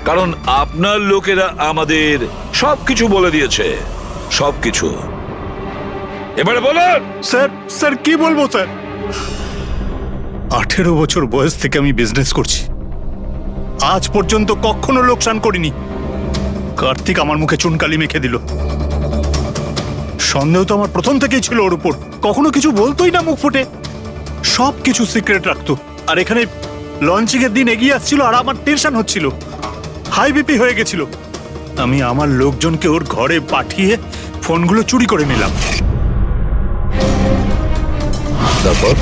কারণ আপনার লোকেরা আমাদের সবকিছু বলে দিয়েছে, সবকিছু। এবারে বলুন। স্যার কি বলবো স্যার? 18 বছর বয়স থেকে আমি বিজনেস করছি, আজ পর্যন্ত কখনো লোকসান করিনি। কার্তিক আমার মুখে চুনকালি মেখে দিল। সন্দেহ তো আমার প্রথম থেকেই ছিল ওর উপর। কখনো কিছু বলতোই না মুখ ফুটে, সব কিছু সিক্রেট রাখতো। আর এখানে লঞ্চিং এর দিন এগিয়ে আসছিল আর আমার টেনশন হচ্ছিল, হাই বিপি হয়ে গেছিল। আমি আমার লোকজনকে ওর ঘরে পাঠিয়ে ফোনগুলো চুরি করে নিলাম। তারপর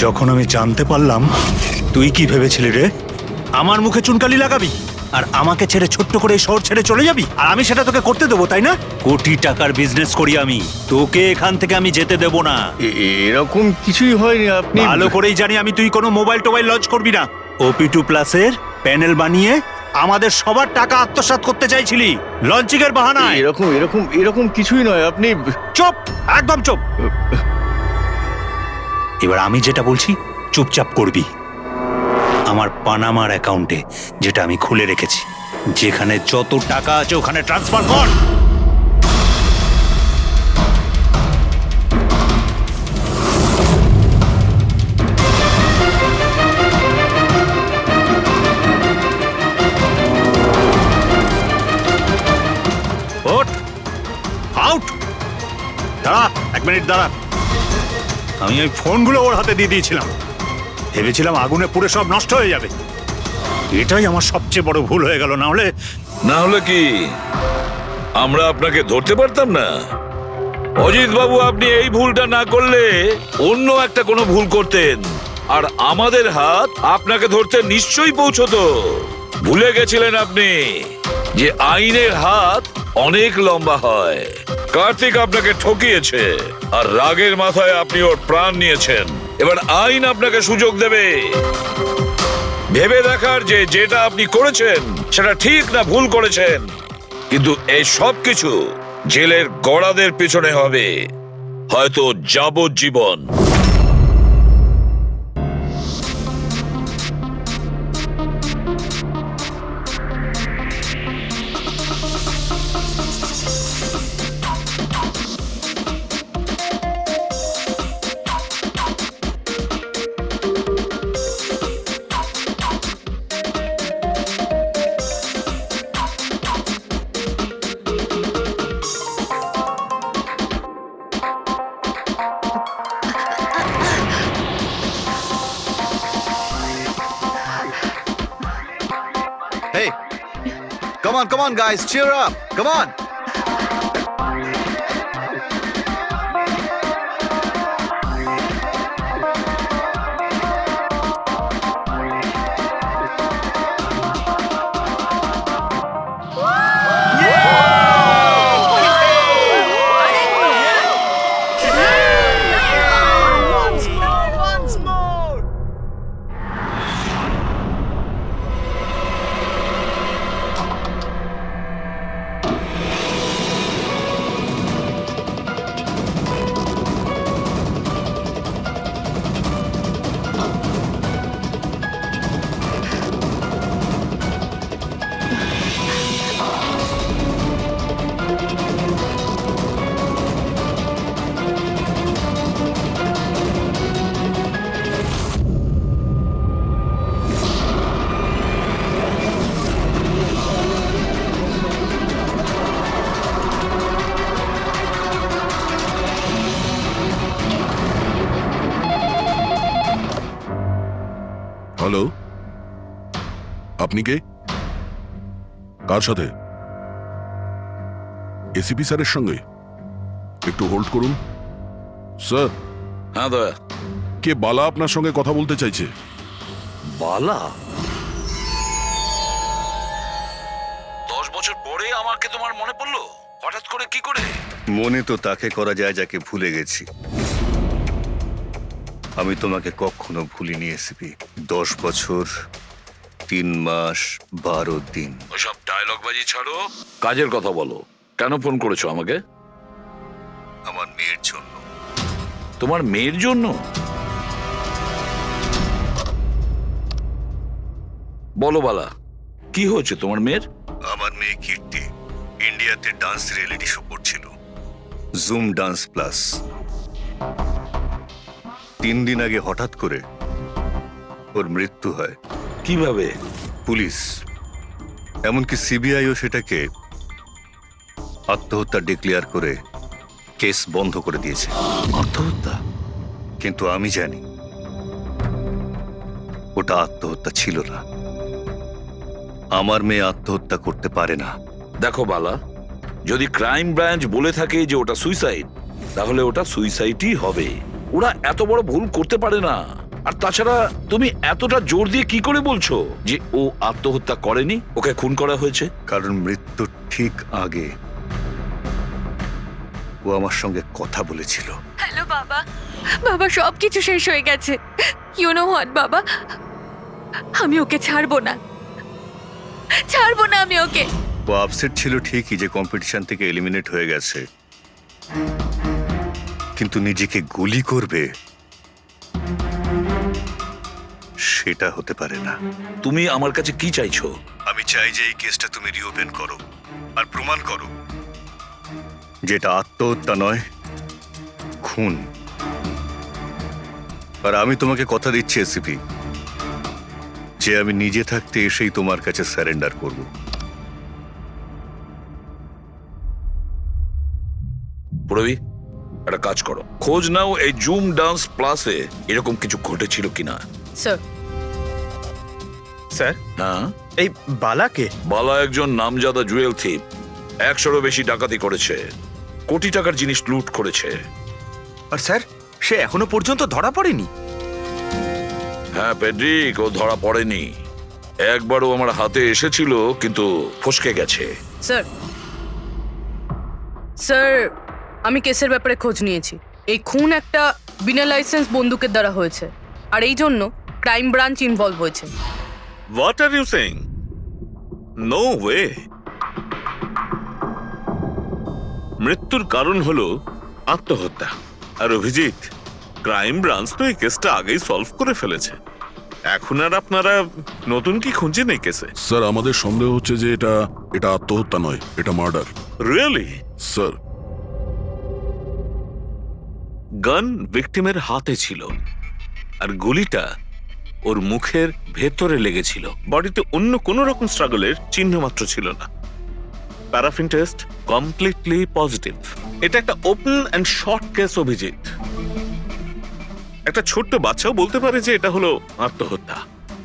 যখন আমি জানতে পারলাম, তুই কি ভেবেছিলি রে? আমার মুখে চুনকালি লাগাবি আর আমাকে ছেড়ে ছোট্ট করে এই শহর ছেড়ে চলে যাবি, আর আমি সেটা তোকে করতে দেবো, তাই না? কোটি টাকার বিজনেস করি আমি, তোকে এখান থেকে আমি যেতে দেবো না। এরকম কিছুই হয়নি। আপনি ভালো করেই জানি আমি তুই কোনো মোবাইল টোবাইল লঞ্চ করবি না। OP2 প্লাসের প্যানেল বানিয়ে আমাদের সবার টাকা আত্মসাৎ করতে চাইছিলি লঞ্চিং এর বাহানায়। এরকম কিছুই নয়। আপনি চুপ, একদম চুপ। এবার আমি যেটা বলছি চুপচাপ করবি। আমার পানামার অ্যাকাউন্টে, যেটা আমি খুলে রেখেছি, যেখানে যত টাকা আছে ওখানে ট্রান্সফার কর। ওঠ, আউট। দাঁড়া, 1 মিনিট দাঁড়া। আমি ওই ফোনগুলো ওর হাতে দিয়ে দিয়েছিলাম, ভেবেছিলাম আগুনে পুড়ে সব নষ্ট হয়ে যাবে। এটাই আমার সবচেয়ে বড় ভুল হয়ে গেল। না হলে কি আমরা আপনাকে ধরতে পারতাম না? অজিত বাবু, আপনি এই ভুলটা না করলে অন্য একটা কোনো ভুল করতেন, আর আমাদের হাত আপনাকে ধরতে নিশ্চয়ই পৌঁছতো। ভুলে গেছিলেন আপনি যে আইনের হাত অনেক লম্বা হয়। কার্তিক আপনাকে ঠকিয়েছে, আর রাগের মাথায় আপনি ওর প্রাণ নিয়েছেন। এবার আইন আপনাকে সুযোগ দেবে ভেবে দেখার যে যেটা আপনি করেছেন সেটা ঠিক না ভুল করেছেন। কিন্তু এই সব কিছু জেলের গড়াদের পিছনে হবে, হয়তো যাবজ্জীবন। come on, guys, cheer up. Come on. Hello, আপনি কে? কার সাথে? এসিপি স্যারের সঙ্গে? একটু হোল্ড করুন স্যার। হ্যাঁ দয়া। কে বালা আপনার সঙ্গে কথা বলতে চাইছে। বালা? 10 বছর পরে আমাকে তোমার মনে পড়লো হঠাৎ করে, কি করে? মনে তো তাকে করা যায় যাকে ভুলে গেছি। আমি তোমাকে কখনো ভুলিনি এসিপি। 10 বছর 3 মাস 12 দিন। ওসব ডায়লগ বাজি ছাড়ো, কাজের কথা বলো। কেন ফোন করেছো আমাকে? আমার মেয়ের জন্য। তোমার মেয়ের জন্য? বলো বালা, কি হয়েছে তোমার মেয়ের? আমার মেয়ে কীর্তি ইন্ডিয়াতে ডান্স রিয়েলিটি শো করছিল, জুম ডান্স প্লাস। 3 দিন আগে হঠাৎ করে ওর মৃত্যু হয়। কিভাবে? পুলিশ, এমনকি সিবিআইও সেটাকে আত্মহত্যা ডিক্লেয়ার করে কেস বন্ধ করে দিয়েছে। আত্মহত্যা? কিন্তু আমি জানি ওটা আত্মহত্যা ছিল না। আমার মেয়ে আত্মহত্যা করতে পারে না। দেখো বালা, যদি ক্রাইম ব্রাঞ্চ বলে থাকে যে ওটা সুইসাইড, তাহলে ওটা সুইসাইডই হবে। ওরা এত বড় ভুল করতে পারে না। আর তাছাড়া তুমি এতটা জোর দিয়ে কি করে বলছো যে ও আত্মহত্যা করেনি, ওকে খুন করা হয়েছে? কারণ মৃত্যুর ঠিক আগে ও আমার সঙ্গে কথা বলেছিল। হ্যালো বাবা, বাবা সব কিছু শেষ হয়ে গেছে। ইউ নো হোয়াট বাবা, আমি ওকে ছাড়বো না, ছাড়বো না আমি ওকে। ও আপসেট ছিল ঠিকই যে কম্পিটিশন থেকে এলিমিনেট হয়ে গেছে, কিন্তু নিজেকে গুলি করবে সেটা হতে পারে না। তুমি আমার কাছে কি চাইছো? আমি চাই যে এই কেসটা তুমি রিওপেন করো আর প্রমাণ করো যেটা আত্মহত্যা নয়, খুন। আর আমি তোমাকে কথা দিচ্ছি এসিপি, যে আমি নিজে থাকতে এসেই তোমার কাছে সারেন্ডার করব। প্রবি, একটা কাজ করো, খোঁজ নাও এই জুম ডান্স প্লাসে এরকম কিছু ঘটেছিল কিনা। স্যার। স্যার, হ্যাঁ? এই বালাকে? বালা একজন নামজাদা জুয়েল থিপ। 100-এরও বেশি ডাকাতি করেছে, কোটি টাকার জিনিস লুট করেছে। আর স্যার, সে এখনো পর্যন্ত ধরা পড়েনি। হ্যাঁ পেড্রিক, ও ধরা পড়েনি। একবারও আমার হাতে এসেছিল, কিন্তু ফসকে গেছে। স্যার, স্যার, আমি কেসের ব্যাপারে খোঁজ নিয়েছি। এই খুন একটা বিনা লাইসেন্স বন্দুকের দ্বারা হয়েছে, আর এই জন্য ক্রাইম ব্রাঞ্চ ইনভলভ হয়েছে। What are you saying? No way. মৃত্যুর কারণ হলো আত্মহত্যা। আর অভিজিৎ, ক্রাইম ব্রাঞ্চ তো এই কেসটা আগেই সলভ করে ফেলেছে। এখন আর আপনারা নতুন কি খুঁজছেন এই কেসে? স্যার, আমাদের সন্দেহ হচ্ছে যে এটা আত্মহত্যা নয়, এটা মার্ডার। রিয়েলি? স্যার, গান ভিকটিমের হাতে ছিল, আর গুলিটা ওর মুখের ভেতরে লেগেছিল। বডিতে অন্য কোনো রকম স্ট্রাগলের চিহ্ন মাত্র ছিল না। Paraffin test completely positive. এটা একটা open and short case Abhijit. একটা ছোট্ট বাচ্চাও বলতে পারে যে এটা হলো আত্মহত্যা।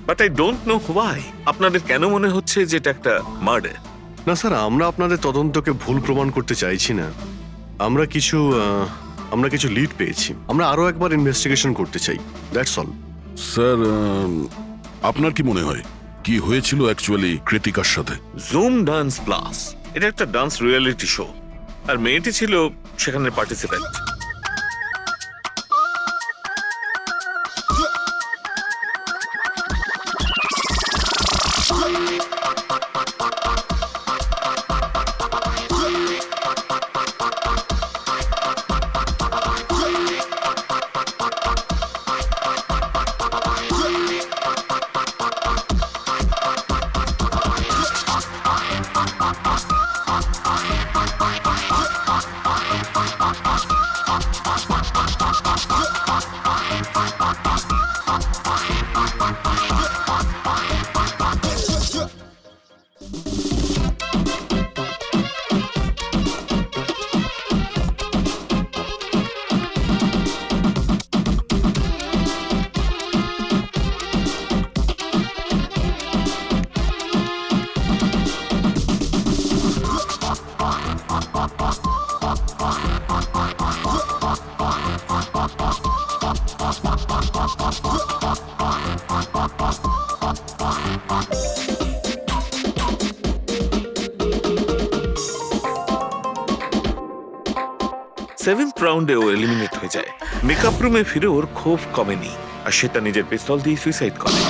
But I don't know why আপনাদের কেন মনে হচ্ছে যে এটা একটা মার্ডার। না স্যার, আমরা আপনাদের তদন্তকে ভুল প্রমাণ করতে চাইছি না। আমরা কিছু লিড পেয়েছি, আমরা আরো একবার ইনভেস্টিগেশন করতে চাই, দ্যাটস অল। স্যার, আপনার কি মনে হয় কি হয়েছিল অ্যাকচুয়ালি কৃতিকার সাথে? জুম ডান্স প্লাস এটা একটা ডান্স রিয়েলিটি শো, আর মেয়েটি ছিল সেখানে পার্টিসিপেন্ট। সেভেন্থ রাউন্ডে ও এলিমিনেট হয়ে যায়। মেকআপ রুমে ফিরে ওর ক্ষোভ কমেনি, আর সে তার নিজের পিস্তল দিয়ে সুইসাইড করে।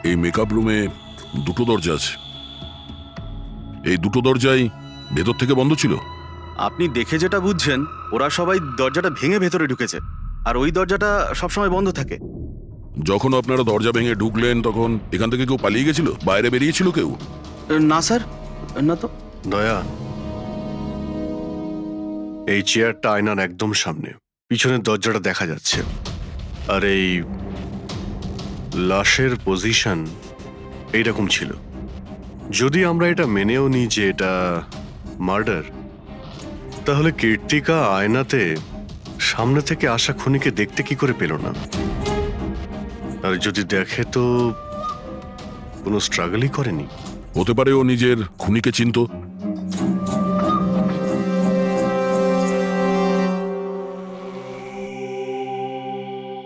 এই মেকআপ রুমে দুটো দরজা আছে, এই দুটো দরজাই ভেতর থেকে বন্ধ ছিল। আপনি দেখে যেটা বুঝছেন, ওরা সবাই দরজাটা ভেঙে ভেতরে ঢুকেছে, আর ওই দরজাটা সবসময় বন্ধ থাকে। যখন আপনারা দরজা ভেঙে ঢুকলেন তখন এখান থেকে কেউ পালিয়ে গেছিল, বাইরে বেরিয়েছিল কেউ? না স্যার, না তো। দয়া, এই চেয়ারটা আয়নার একদম সামনে, পিছনের দরজাটা দেখা যাচ্ছে, আর এই লাশের পজিশন এইরকম ছিল। যদি আমরা এটা মেনেও নিই যে এটা মার্ডার, তাহলে কীর্তিকা আয়নাতে সামনে থেকে আসা খুনিকে দেখতে কি করে পেল না? আর যদি দেখে তো কোনো স্ট্রাগলই করেনি। হতে পারে ও নিজের খুনিকে চিনতো।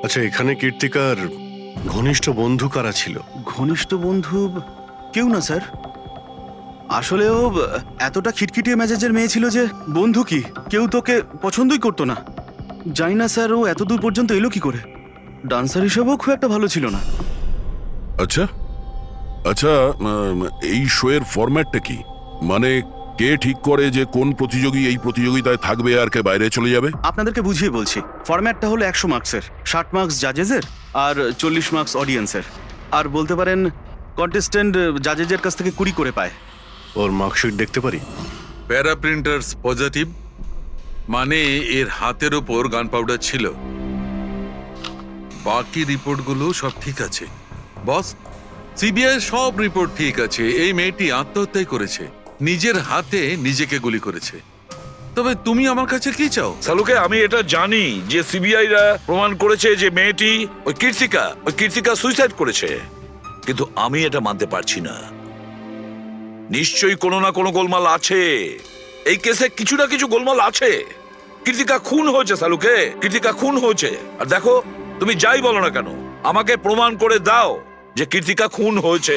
আচ্ছা, এখানে কীর্তিকার ঘনিষ্ঠ বন্ধু কারা ছিল? ঘনিষ্ঠ বন্ধু কেউ না স্যার। আসলে ও এতটা খিটখিটিয়ে মেজাজের মেয়ে ছিল যে বন্ধু কি কেউ তোকে পছন্দই করতো না। জানি না স্যার ও এত দূর পর্যন্ত এলো কি করে। ডান্সার হিসেবেও খুব একটা ভালো ছিল না। আচ্ছা আচ্ছা, এই শো এর ফরম্যাটটা কি? মানে কে ঠিক করে যে কোন প্রতিযোগী এই প্রতিযোগিতায় থাকবে আর কে বাইরে চলে যাবে? আপনাদেরকে বুঝিয়ে বলছি। ফরম্যাটটা হলো 100 মার্কসের, 60 মার্কস জাজেসের আর 40 মার্কস অডিয়েন্সের। আর বলতে পারেন কন্টেস্টেন্ট জাজেসের কাছ থেকে 20 করে পায়। ওর মার্কশিট দেখতে পারি? প্যারা প্রিন্টার্স পজিটিভ, মানে এর হাতের ওপর গান পাউডার ছিল। বাকি রিপোর্টগুলো সব ঠিক আছে বস। সিবিআই সব রিপোর্ট ঠিক আছে। এই মেয়েটি আত্মহত্যাই করেছে, নিজের হাতে নিজেকে গুলি করেছে। তবে তুমি আমার কাছে কি চাও? সালুকে, আমি এটা জানি যে সিবিআইরা প্রমাণ করেছে যে মেয়েটি ওই কীর্তিকা সুইসাইড করেছে, কিন্তু আমি এটা মানতে পারছি না। নিশ্চয়ই কোনো না কোনো গোলমাল আছে এই কেসে, কিছু না কিছু গোলমাল আছে। কীর্তিকা খুন হয়েছে সালুকে, কীর্তিকা খুন হয়েছে। আর দেখো, তুমি যাই বলো না কেন, আমাকে প্রমাণ করে দাও যে কীর্তিকা খুন হয়েছে।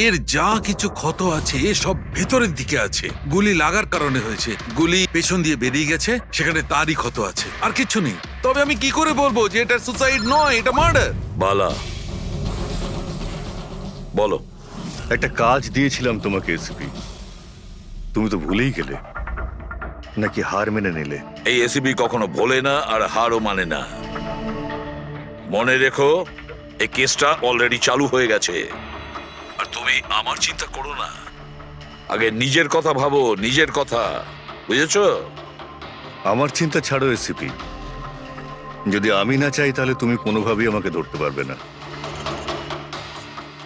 এর যা কিছু ক্ষত আছে সব ভেতরের দিকে আছে, গুলি লাগার কারণে হয়েছে। গুলি পেছন দিয়ে বেরিয়ে গেছে, সেখানে তারই ক্ষত আছে, আর কিছু নেই। তবে আমি কি করে বলবো যে এটা সুসাইড নয়, এটা মার্ডার? বালা, বলো। একটা কাজ দিয়েছিলাম তোমাকে এসিপি, তুমি তো ভুলেই গেলে, নাকি হার মেনে নিলে? এই এসিপি কখনো ভোলে না আর হারও মানে না। মনে রেখো, এই কেসটা অলরেডি চালু হয়ে গেছে, আর তুমি আমার চিন্তা করো না। আগে নিজের কথা ভাবো, নিজের কথা, বুঝেছো? আমার চিন্তা ছাড়ো এসিপি, যদি আমি না চাই তাহলে তুমি কোনোভাবেই আমাকে ধরতে পারবে না।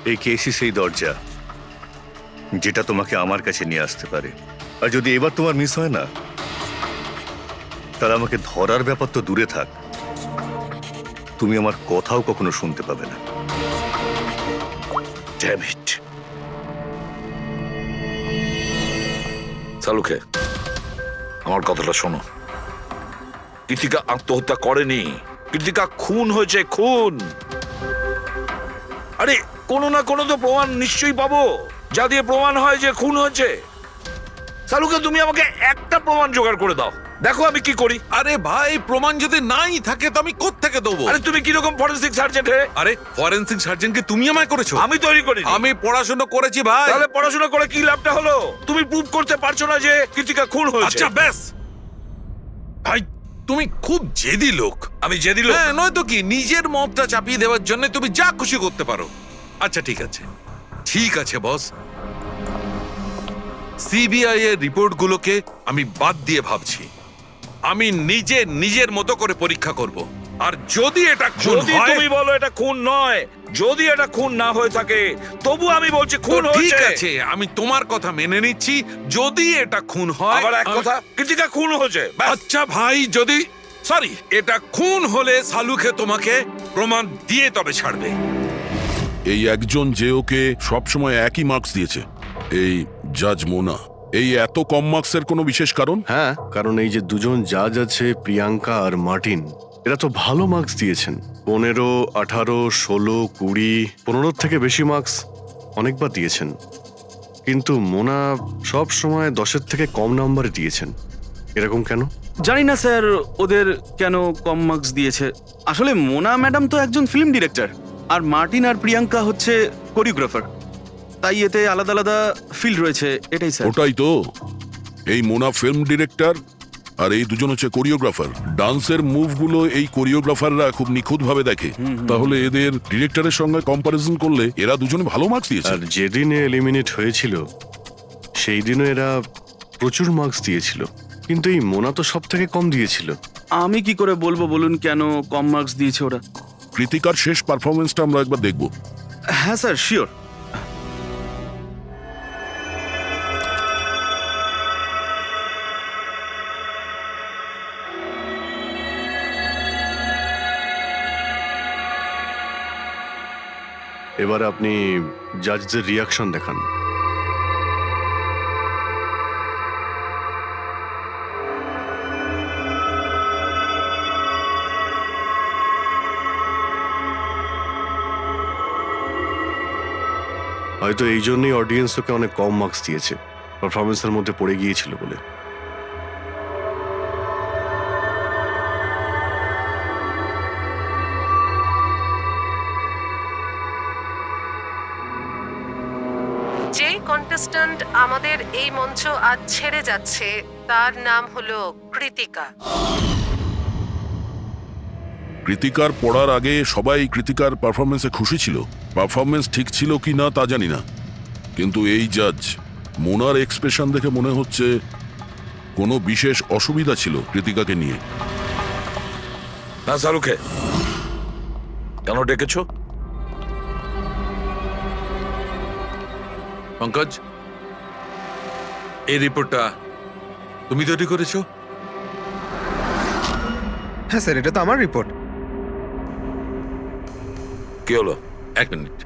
এই কেসই সেই দরজা যেটা তোমাকে আমার কাছে নিয়ে আসতে পারে। আর যদি এবার তোমার মিস হয় না, তাহলে আমাকে ধরার ব্যাপার তো দূরে থাক, তুমি আমার কথাও কখনো শুনতে পাবে না। Damn it. সালুকে, আমার কথাটা শোনো। কৃতিকা আত্মহত্যা করেনি, কৃতিকা খুন হয়েছে, খুন। আরে কোনো না কোনো তো প্রমাণ নিশ্চয়ই পাবো, যা দিয়ে প্রমাণ হয় যে খুন হয়েছে। সালুকে, তুমি আমাকে একটা প্রমাণ জোগাড় করে দাও, দেখো আমি কি করি। আরে ভাই, প্রমাণ যদি নাই থাকে তো আমি কোত্থেকে দেবো? আরে তুমি কিরকম ফরেন্সিক সার্জন হে? আরে ফরেনসিক সার্জনকে তুমি আমায় করেছো? আমি তৈরি করি। আমি পড়াশোনা করেছি ভাই। তাহলে পড়াশোনা করে কি লাভটা হলো? তুমি প্রুভ করতে পারছো না যে কৃতিকা খুন হয়েছে। আচ্ছা ব্যাস ভাই, তুমি খুব জেদি লোক। আমি জেদি লোক? হ্যাঁ, নয়তো কি, নিজের মতটা চাপিয়ে দেওয়ার জন্য তুমি যা খুশি করতে পারো। আচ্ছা ঠিক আছে, ঠিক আছে বস, সিবিআই এর রিপোর্টগুলোকে আমি বাদ দিয়ে ভাবছি। আমি নিজে নিজের মতো করে পরীক্ষা করব, আর যদি এটা খুন যদি হয়, তুমি বলো এটা খুন নয়, যদি এটা খুন না হয়ে থাকে, তবু আমি বলছি খুন তো ঠিক হয়েছে। আছে, আমি তোমার কথা মেনে নিচ্ছি। যদি এটা খুন হয়, আবার এক কথা, কৃতিকা খুন হয়েছে, ব্যাস। আচ্ছা ভাই, যদি সরি এটা খুন হলে সালুকে তোমাকে প্রমাণ দিয়ে তবে ছাড়বে। এই একজন যে ওকে সবসময় একই মার্কস দিয়েছে, এই জাজ মোনা, এই এত কম মার্কসের কোনো বিশেষ কারণ? হ্যাঁ, কারণ এই যে দুজন জাজ আছে, প্রিয়াঙ্কা আর মার্টিন, এরা তো ভালো মার্কস দিয়েছেন। 15, 18, 16, 20, 15 থেকে বেশি মার্কস অনেকবার দিয়েছেন। কিন্তু মোনা সব সময় 10-এর থেকে কম নাম্বার দিয়েছেন, এরকম কেন? জানি না স্যার ওদের কেন কম মার্কস দিয়েছে। আসলে মোনা ম্যাডাম তো একজন ফিল্ম ডিরেক্টর, আর মার্টিন আর প্রিয়াঙ্কা হচ্ছে কোরিওগ্রাফার, তাই এতে আলাদা আলাদা ফিল্ড রয়েছে, এটাই স্যার। ওটাই তো, এই মোনা ফিল্ম ডিরেক্টর আর এই দুজন হচ্ছে কোরিওগ্রাফার। ডান্সের মুভগুলো এই কোরিওগ্রাফাররা খুব নিখুঁতভাবে দেখে। তাহলে এদের ডিরেক্টরের সঙ্গে কম্পারিজন করলে এরা দুজনে ভালো মার্কস দিয়েছে। আর যেদিন এলিমিনেট হয়েছিল সেই দিনও এরা প্রচুর মার্কস দিয়েছিল, কিন্তু এই মোনা তো সব থেকে কম দিয়েছিল। আমি কি করে বলবো বলুন কেন কম মার্কস দিয়েছে ওরা? কৃতিকার শেষ পারফরমেন্সটা আমরা একবার দেখব। হ্যাঁ স্যার, শিওর। এবার আপনি জাজদের রিয়াকশন দেখান। হয়তো এই জন্যই অডিয়েন্স ওকে অনেক কম মার্কস দিয়েছে, পারফরমেন্সের মধ্যে পড়ে গিয়েছিল বলে। যেই কন্টেস্ট্যান্ট আমাদের এই মঞ্চ আজ ছেড়ে যাচ্ছে তার নাম হলো কৃতিকা। কৃতিকার পড়ার আগে সবাই কৃতিকার পারফরমেন্সে খুশি ছিল। পারফরমেন্স ঠিক ছিল কি না তা জানি না, কিন্তু এই জাজ মোনার এক্সপ্রেশন দেখে মনে হচ্ছে কোনো বিশেষ অসুবিধা ছিল কৃতিকাকে নিয়ে। না সালুকে, কেন ডেকেছো? পঙ্কজ, এই রিপোর্টটা তুমি তৈরি করেছো? হ্যাঁ স্যার, এটা তো আমার রিপোর্ট। কি হলো? এক মিনিট।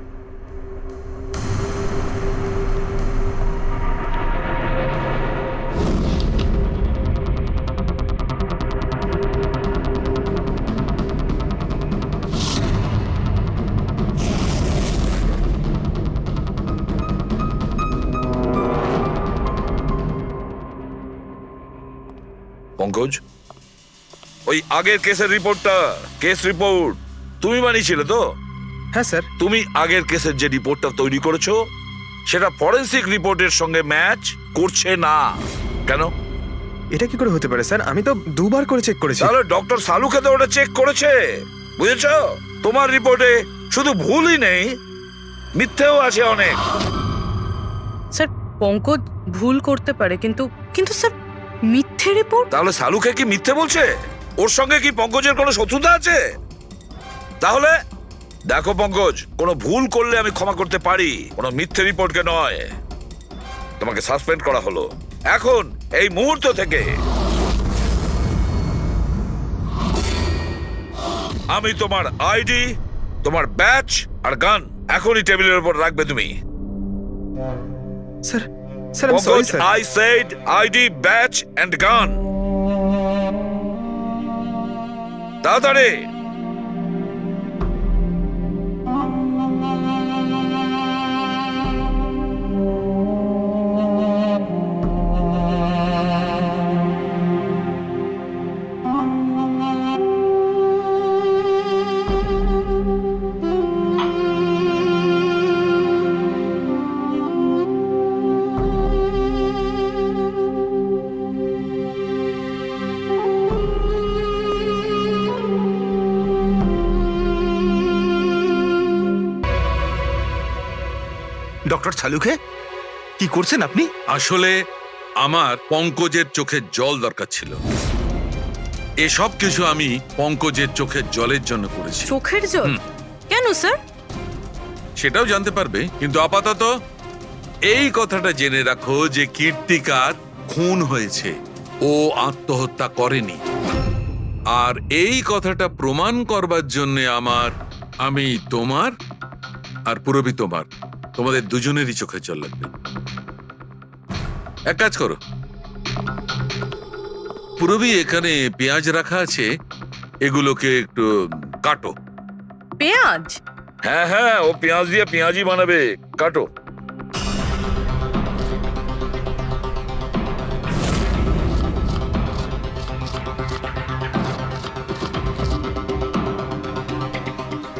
পঙ্কজ, ওই আগের কেসের রিপোর্টটা, কেস রিপোর্ট তুমি বানিয়েছিলে তো? হ্যাঁ স্যার। তুমি আগের কেসের যে রিপোর্টটা তৈরি করেছো সেটা ফরেনসিক রিপোর্টের সঙ্গে ম্যাচ করছে না, কেন? এটা কি করে হতে পারে স্যার? আমি তো দুবার করে চেক করেছি। তাহলে ডক্টর সালুকে তো ওটা চেক করেছে, বুঝেছো? তোমার রিপোর্টে শুধু ভুলই নেই, মিথ্যেও আছে অনেক। স্যার, পঙ্কজ ভুল করতে পারে, কিন্তু কিন্তু স্যার মিথ্যে রিপোর্ট। তাহলে সালুকে কি মিথ্যে বলছে? ওর সঙ্গে কি পঙ্কজের কোনো শত্রুতা আছে? তাহলে দেখো পঙ্কজ, কোনো ভুল করলে আমি ক্ষমা করতে পারি, কোনো মিথ্যে রিপোর্টকে নয়। তোমাকে সাসপেন্ড করা হলো, এখন এই মুহূর্ত থেকে আমি তোমার আইডি, তোমার ব্যাচ আর গান এখনই টেবিলের উপর রাখবে তুমি। Sir sir I sorry sir. I said ID, badge and gun. তাড়াতাড়ি। ডক্টর ছালুকে কি করছেন আপনি? আসলে আমার পঙ্কজের চোখের জল দরকার ছিল। এসব কিছু আমি পঙ্কজের চোখের জলের জন্য করেছি। চোখের জল? কেন স্যার? সেটাও জানতে পারবে, কিন্তু আপাতত এই কথাটা জেনে রাখো যে কীর্তিকার খুন হয়েছে, ও আত্মহত্যা করেনি। আর এই কথাটা প্রমাণ করবার জন্য আমি তোমার আর পুরবি তোমাদের দুজনেরই চোখের জল লাগবে। এক কাজ করো, পুরবি এখানে পেঁয়াজ রাখা আছে, এগুলোকে একটু কাটো। পেঁয়াজ? হ্যাঁ হ্যাঁ, ও পেঁয়াজ দিয়ে পেঁয়াজি বানাবে, কাটো।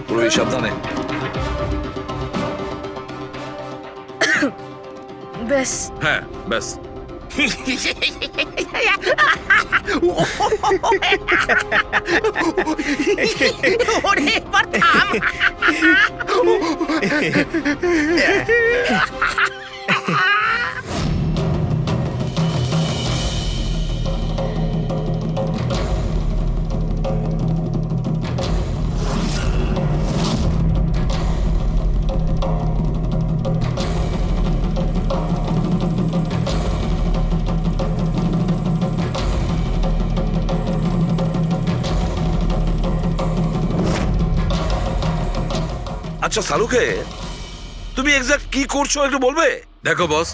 পুরবি সাবধানে। ব্যাস। হ্যাঁ ব্যাস। আচ্ছা সালুকে, তুমি এক্সাক্ট কি করছো একটু বলবে? দেখো বস,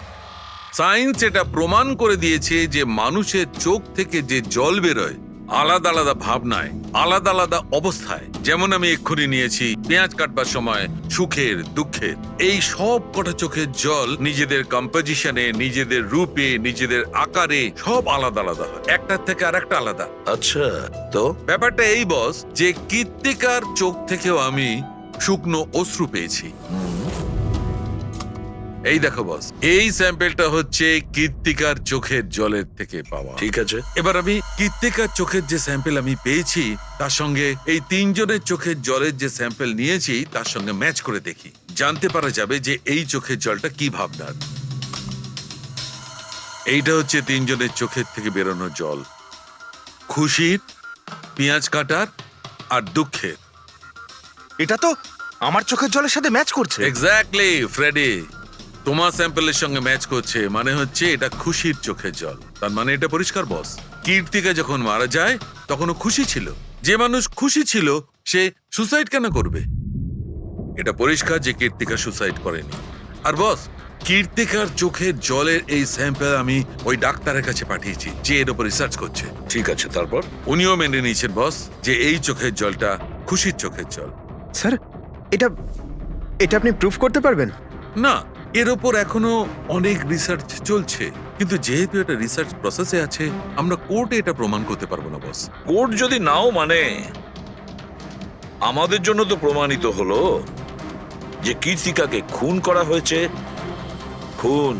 সায়েন্স এটা প্রমাণ করে দিয়েছে যে মানুষের চোখ থেকে যে জল বেরোয় আলাদা আলাদা ভাবনায়, আলাদা আলাদা অবস্থায়। যেমন আমি এক্ষুনি নিয়েছি পেঁয়াজ কাটবার সময় সুখের, দুঃখের, এই সব কটা চোখের জল নিজেদের কম্পোজিশনে, নিজেদের রূপে, নিজেদের আকারে সব আলাদা আলাদা হয়, একটার থেকে আর একটা আলাদা। আচ্ছা, তো ব্যাপারটা এই বস যে কীর্তিকার চোখ থেকেও আমি শুকনো অশ্রু পেয়েছি। এই দেখো বস, এই স্যাম্পেলটা হচ্ছে কীর্তিকার চোখের জলের থেকে পাওয়া। ঠিক আছে, এবার আমি কীর্তিকার চোখের যে স্যাম্পেল আমি পেয়েছি তার সঙ্গে এই তিনজনের চোখের জলের যে স্যাম্পেল নিয়েছি তার সঙ্গে ম্যাচ করে দেখি, জানতে পারা যাবে যে এই চোখের জলটা কি ভাবনার। এইটা হচ্ছে তিনজনের চোখের থেকে বেরোনো জল, খুশির, পেঁয়াজ কাটার আর দুঃখের। এটা তো আমার চোখের জলের সাথে ম্যাচ করছে। এক্স্যাক্টলি ফ্রেডি, তোমার স্যাম্পলের সঙ্গে ম্যাচ করছে, মানে হচ্ছে এটা খুশির চোখের জল। তার মানে এটা পরিষ্কার বস, কীর্তিকা যখন মারা যায় তখনও খুশি ছিল। যে মানুষ খুশি ছিল সে সুসাইড কেন করবে? এটা পরিষ্কার যে কীর্তিকা সুসাইড করেনি। আর বস, কীর্তিকার চোখের জলের এই স্যাম্পল আমি ওই ডাক্তারের কাছে পাঠিয়েছি যে এর উপর রিসার্চ করছে। ঠিক আছে, তারপর? উনিও মেনে নিয়েছেন বস যে এই চোখের জলটা খুশির চোখের জল। স্যার এটা আপনি প্রুফ করতে পারবেন? না, এর ওপর এখনো অনেক রিসার্চ চলছে, কিন্তু যেহেতু এটা রিসার্চ প্রসেসে আছে আমরা কোর্টে এটা প্রমাণ করতে পারবো না বস। কোর্ট যদি নাও মানে, আমাদের জন্য তো প্রমাণিত হলো যে কীর্তিকাকে খুন করা হয়েছে। খুন।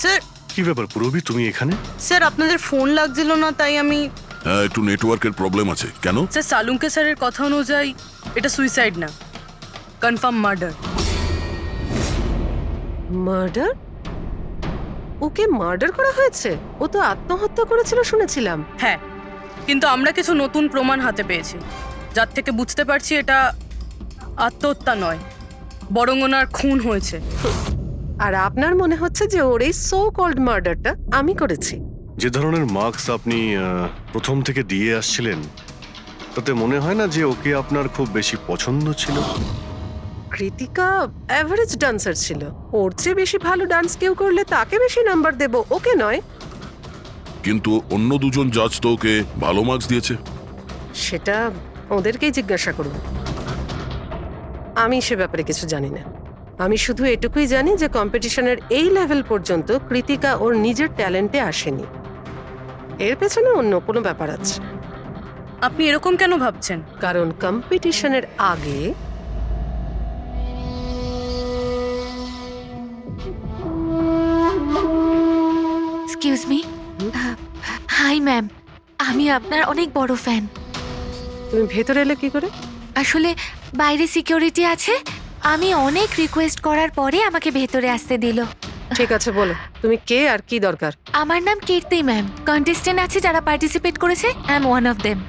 স্যার, কি ব্যাপার পুরবি, তুমি এখানে? স্যার আপনাদের ফোন লাগছিল না তাই আমি। হ্যাঁ, একটু নেটওয়ার্কের প্রবলেম আছে। কেন? স্যার সালুঙ্কে স্যারের কথা অনুযায়ী এটা সুইসাইড না, কনফার্ম মার্ডার। মার্ডার? ওকে মার্ডার করা হয়েছে? ও তো আত্মহত্যা করেছিল শুনেছিলাম। হ্যাঁ, কিন্তু আমরা কিছু নতুন প্রমাণ হাতে পেয়েছি, যার থেকে বুঝতে পারছি এটা আত্মহত্যা নয়, বরং ওনার খুন হয়েছে। আর আপনার মনে হচ্ছে যে ওর এই সো কল্ড মার্ডারটা আমি করেছি? যে ধরনের মার্কস আপনি প্রথম থেকে দিয়ে আসছিলেন, তাতে মনে হয় না যে ওকে আপনার খুব বেশি পছন্দ ছিল? কৃতিকা অ্যাভারেজ ডান্সার ছিল, ওর চেয়ে বেশি ভালো ডান্স কেউ করলে তাকে বেশি নাম্বার দেব, ওকে নয়। কিন্তু অন্য দুজন জাজ তো ওকে ভালো মার্কস দিয়েছে। সেটা ওদেরকেই জিজ্ঞাসা করব, আমি সে ব্যাপারে কিছু জানি না। আমি শুধু এটুকুই জানি যে কম্পিটিশনের এই লেভেল পর্যন্ত কৃতিকা ওর নিজের ট্যালেন্টে আসেনি, এর পেছনে অন্য কোনো ব্যাপার আছে। আপনি এরকম কেন ভাবছেন? কারণ কম্পিটিশনের আগে এক্সকিউজ মি। হাই ম্যাম, আমি আপনার অনেক বড় ফ্যান। তুমি ভেতরে এলে কি করে? আসলে বাইরে সিকিউরিটি আছে, আমি অনেক রিকোয়েস্ট করার পরে আমাকে ভেতরে আসতে দিল। ঠিক আছে, বলো তুমি কে আর কি দরকার? আমার নাম কীর্তি ম্যাম। কন্টেস্টেন্ট আছে যারা পার্টিসিপেট করেছে, I am one of them.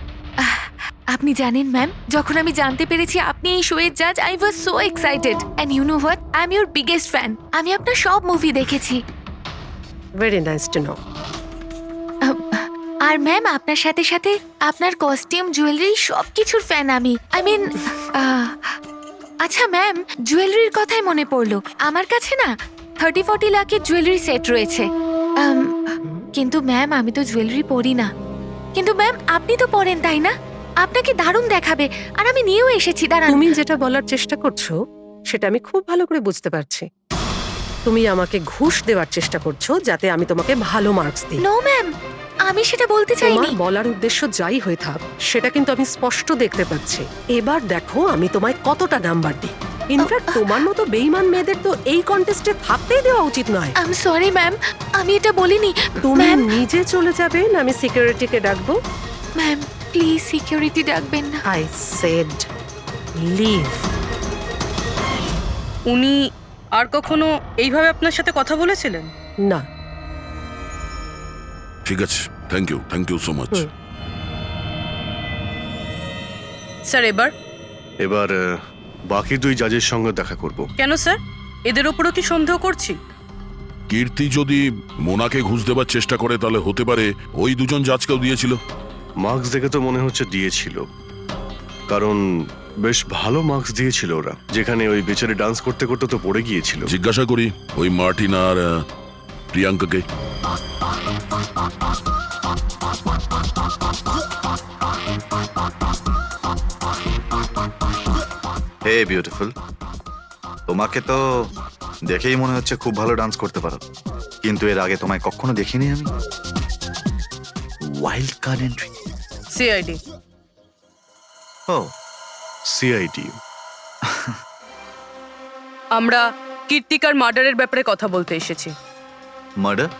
আপনি জানেন ম্যাম, যখন আমি জানতে পেরেছি আপনি এই শোয়ের জাজ, I was so excited. And you know what, I am your biggest fan. আমি আপনার সব মুভি দেখেছি। Very nice to know. আর ম্যাম, আপনার সাথে সাথে আপনার কস্টিউম, জুয়েলারি সব কিছুর ফ্যান আমি। আই মিন, আচ্ছা ম্যাম, জুয়েলারির কথাই মনে পড়লো, আমার কাছে না 30-40 লাখের জুয়েলারি সেট রয়েছে। কিন্তু ম্যাম, আমি তো জুয়েলারি পরি না। কিন্তু ম্যাম, আপনি তো পরেন, তাই না? আপনাকে দারুণ দেখাবে, আর আমি নিয়েও এসেছি। দাঁড়ান। তুমি যেটা বলার চেষ্টা করছো সেটা আমি খুব ভালো করে বুঝতে পারছি। তুমি আমাকে ঘুষ দেওয়ার চেষ্টা করছো যাতে আমি তোমাকে ভালো মার্কস দিই। নো ম্যাম, আমি সেটা বলতে চাইনি। তোমার বলার উদ্দেশ্য যাই হয়ে থাক, সেটা কিন্তু আমি স্পষ্ট দেখতে পাচ্ছি। এবার দেখো আমি তোমায় কতটা নাম্বার দিই। ইনফ্যাক্ট তোমার মতো বেঈমান মেয়েদের তো এই কন্টেস্টে থাকতেই দেওয়া উচিত নয়। আই এম সরি ম্যাম, আমি এটা বলিনি। তুমি ম্যাম, নিজে চলে যাবে না আমি সিকিউরিটিকে ডাকবো? ম্যাম প্লিজ সিকিউরিটি ডাকবেন না। I said leave. উনি আর কখনো এইভাবে আপনার সাথে কথা বলেছিলেন? না। ঠিক আছে, thank you so much. Sir, এবার বাকি দুই জাজের সঙ্গে দেখা করব। কেন স্যার? এদের ওপরও কি সন্দেহ করছি? কীর্তি যদি মোনাকে ঘুষ দেবার চেষ্টা করে তাহলে হতে পারে ওই দুজন জাজকেও দিয়েছিল। মার্কস দেখে তো মনে হচ্ছে দিয়েছিল, কারণ বেশ ভালো মার্কস দিয়েছিল ওরা। যেখানে ওই বেচারি ডান্স করতে করতে তো পড়ে গিয়েছিল। জিজ্ঞাসা করি ওই মার্টিন আর প্রিয়াঙ্কাকে। হে বিউটিফুল, তোমাকে তো দেখেই মনে হচ্ছে খুব ভালো ডান্স করতে পারো, কিন্তু এর আগে তোমায় কখনো দেখিনি আমি। Wild card entry. সিআইডি। ও, সিআইডি। আমরা কীর্তিকার মার্ডারের ব্যাপারে কথা বলতে এসেছি। মার্ডার?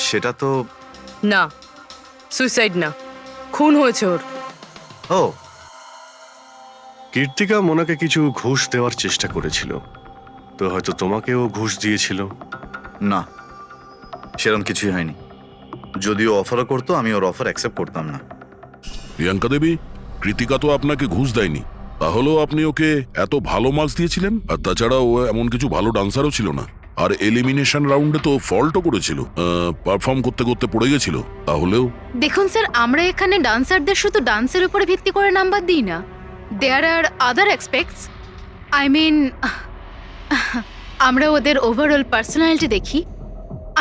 সেটা তো না, সুইসাইড না, খুন হয়েছে ওর। ও, কীর্তিকা মোনাকে কিছু ঘুষ দেওয়ার চেষ্টা করেছিল, তো হয়তো তোমাকেও ঘুষ দিয়েছিল। না, সেরকম কিছুই হয়নি। যদিও অফারও করতো, আমি ওর অফার অ্যাকসেপ্ট করতাম না। প্রিয়াঙ্কা দেবী, কৃতিকা তো আপনাকে ঘুষ দেয়নি, তাহলেও আপনি ওকে এত ভালো মার্কস দিয়েছিলেন। আর তাছাড়া ও এমন কিছু ভালো ডান্সারও ছিল না, আর এলিমিনেশন রাউন্ডে তো ফল্টও করেছিল, পারফর্ম করতে করতে পড়ে গেছিল। তাহলেও দেখুন স্যার, আমরা এখানে ডান্সারদের শুধু ডান্সের উপরে ভিত্তি করে নাম্বার দিই না। দেয়ার আর আদার এক্সপেক্টস, আই মিন আমরা ওদের ওভারঅল পার্সোনালিটি দেখি।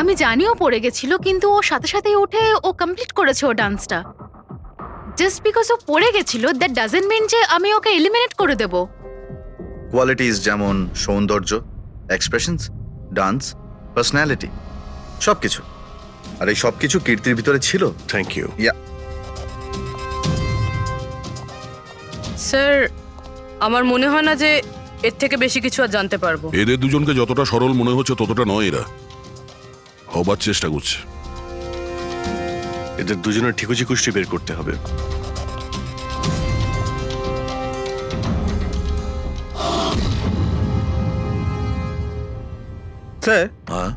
আমি জানিও পড়ে গেছিল, কিন্তু ও সাথে সাথেই উঠে ও কমপ্লিট করেছে ও ডান্সটা। জাস্ট বিকজ ও পড়ে গেছিল, দ্যাট ডাজন্ট মিন যে আমি ওকে এলিমিনেট করে দেব। কোয়ালিটিস যেমন সৌন্দর্য, এক্সপ্রেশনস, ডান্স, পার্সোনালিটি, সবকিছু। আর এই সবকিছু কীর্তির ভিতরে ছিল। Thank you. স্যার, আমার মনে হয় না যে এর থেকে বেশি কিছু আর জানতে পারবো। এদের দুজনকে যতটা সরল মনে হচ্ছে ততটা নয়, এরা হবার চেষ্টা করছে। এদের দুজনের ঠিকুজি কুষ্টি বের করতে হবে। স্যার হ্যাঁ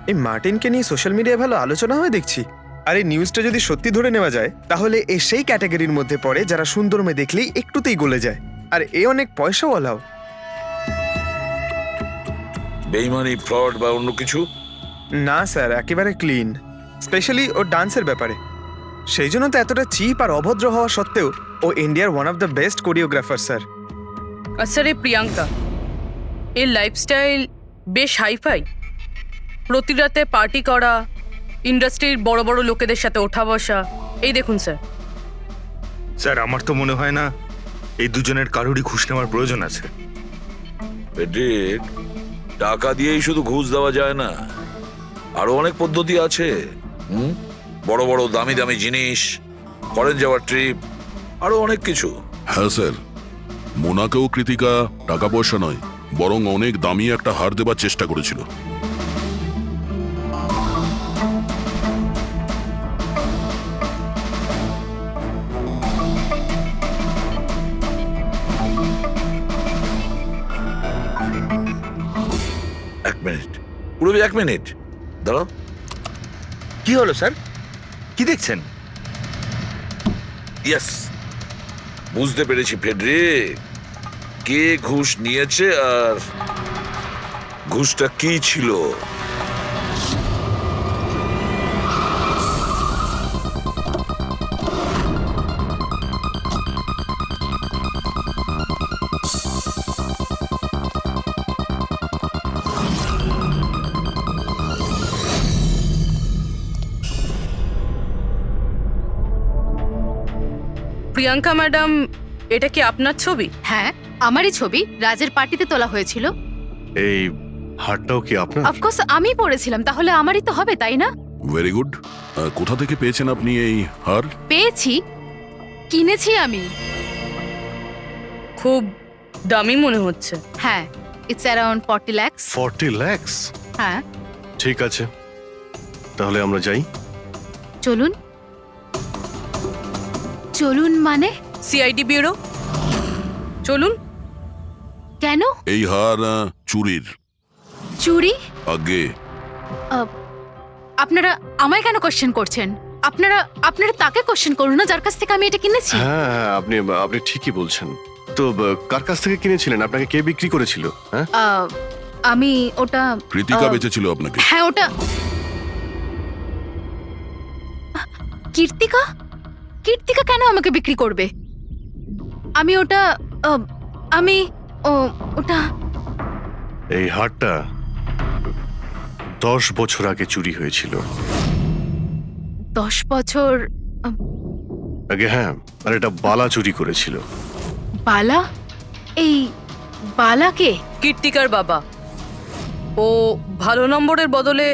এই মার্টিনকে নিয়ে সোশ্যাল মিডিয়ায় ভালো আলোচনা হয় দেখছি। আর এই নিউজটা যদি সত্যি ধরে নেওয়া যায় তাহলে এ সেই ক্যাটাগরির মধ্যে পড়ে যারা সুন্দর মেয়ে দেখলেই একটুতেই গলে যায়। আর এ অনেক পয়সাওয়ালাও। বেইমানি, ফ্রড বা অন্য কিছু? না স্যার, একেবারে ক্লিন, স্পেশালি ওর ডান্সের ব্যাপারে। সেই জন্য তো এতটা চিপ আর অভদ্র হওয়া সত্ত্বেও ও ইন্ডিয়ার one of the best choreographer sir. আর স্যার এই প্রিয়াঙ্কা, এর লাইফস্টাইল বেশ হাইফাই। প্রতি রাতে পার্টি করা, ইন্ডাস্ট্রির বড় বড় লোকেদের সাথে ওঠা বসা। এই দেখুন স্যার। স্যার আমার তো মনে হয় না এই দুজনের কারোরই ঘুষ নেওয়ার প্রয়োজন আছে। ফেডরিক, টাকা দিয়েই শুধু ঘুষ দেওয়া যায় না, আরো অনেক পদ্ধতি আছে। বড় বড় দামি দামি জিনিস, ফরেন যাওয়ার ট্রিপ, আরো অনেক কিছু। হ্যাঁ স্যার, মোনাকেও কৃতিকা টাকা পয়সা নয় বরং অনেক দামি একটা হার দেবার চেষ্টা করেছিল। এক মিনিট, পুরো 1 মিনিট দাঁড়াও। কি হলো স্যার, কি দেখছেন? ইয়েস, বুঝতে পেরেছি ফেডরিক, কে ঘুষ নিয়েছে আর ঘুষটা কি ছিল। প্রিয়াঙ্কা ম্যাডাম, এটা কি আপনার ছবি? হ্যাঁ, আমারই ছবি, রাজের পার্টিতে তোলা হয়েছিল। এই হারটাও কি আপনার? অফকোর্স আমি পড়েছিলাম, তাহলে আমারই তো হবে, তাই না? Very good. কোথা থেকে পেয়েছেন আপনি এই হার? পেয়েছি, কিনেছি আমি। খুব দামি মনে হচ্ছে। হ্যাঁ, ইটস অ্যারাউন্ড 40 লাখ। 40 লাখ? হ্যাঁ। ঠিক আছে, তাহলে আমরা যাই। চলুন। চলুন মানে? সিআইডি ব্যুরো চলুন। কেন? এই হার চুরির। চুরি? আগে আপনারা আমায় কেন কোশ্চেন করছেন? আপনারা তাকে কোশ্চেন করুন না যার কাছ থেকে আমি এটা কিনেছি। হ্যাঁ হ্যাঁ, আপনি ঠিকই বলছেন। তো কার কাছ থেকে কিনেছিলেন? আপনাকে কে বিক্রি করেছিল? হ্যাঁ, আমি ওটা কৃতিকা বেচেছিল আপনাকে। হ্যাঁ, ওটা কীর্তিকা। কীর্তিকা কেন আমাকে বিক্রি করবে? আমি ওটা ওটা এই হারটা 10 বছর আগে চুরি হয়েছিল। 10 বছর আগে? হ্যাঁ, আর এটা বালা চুরি করেছিল। বালা? এই বালাকে? কীর্তিকার বাবা। ও ভালো নম্বরের বদলে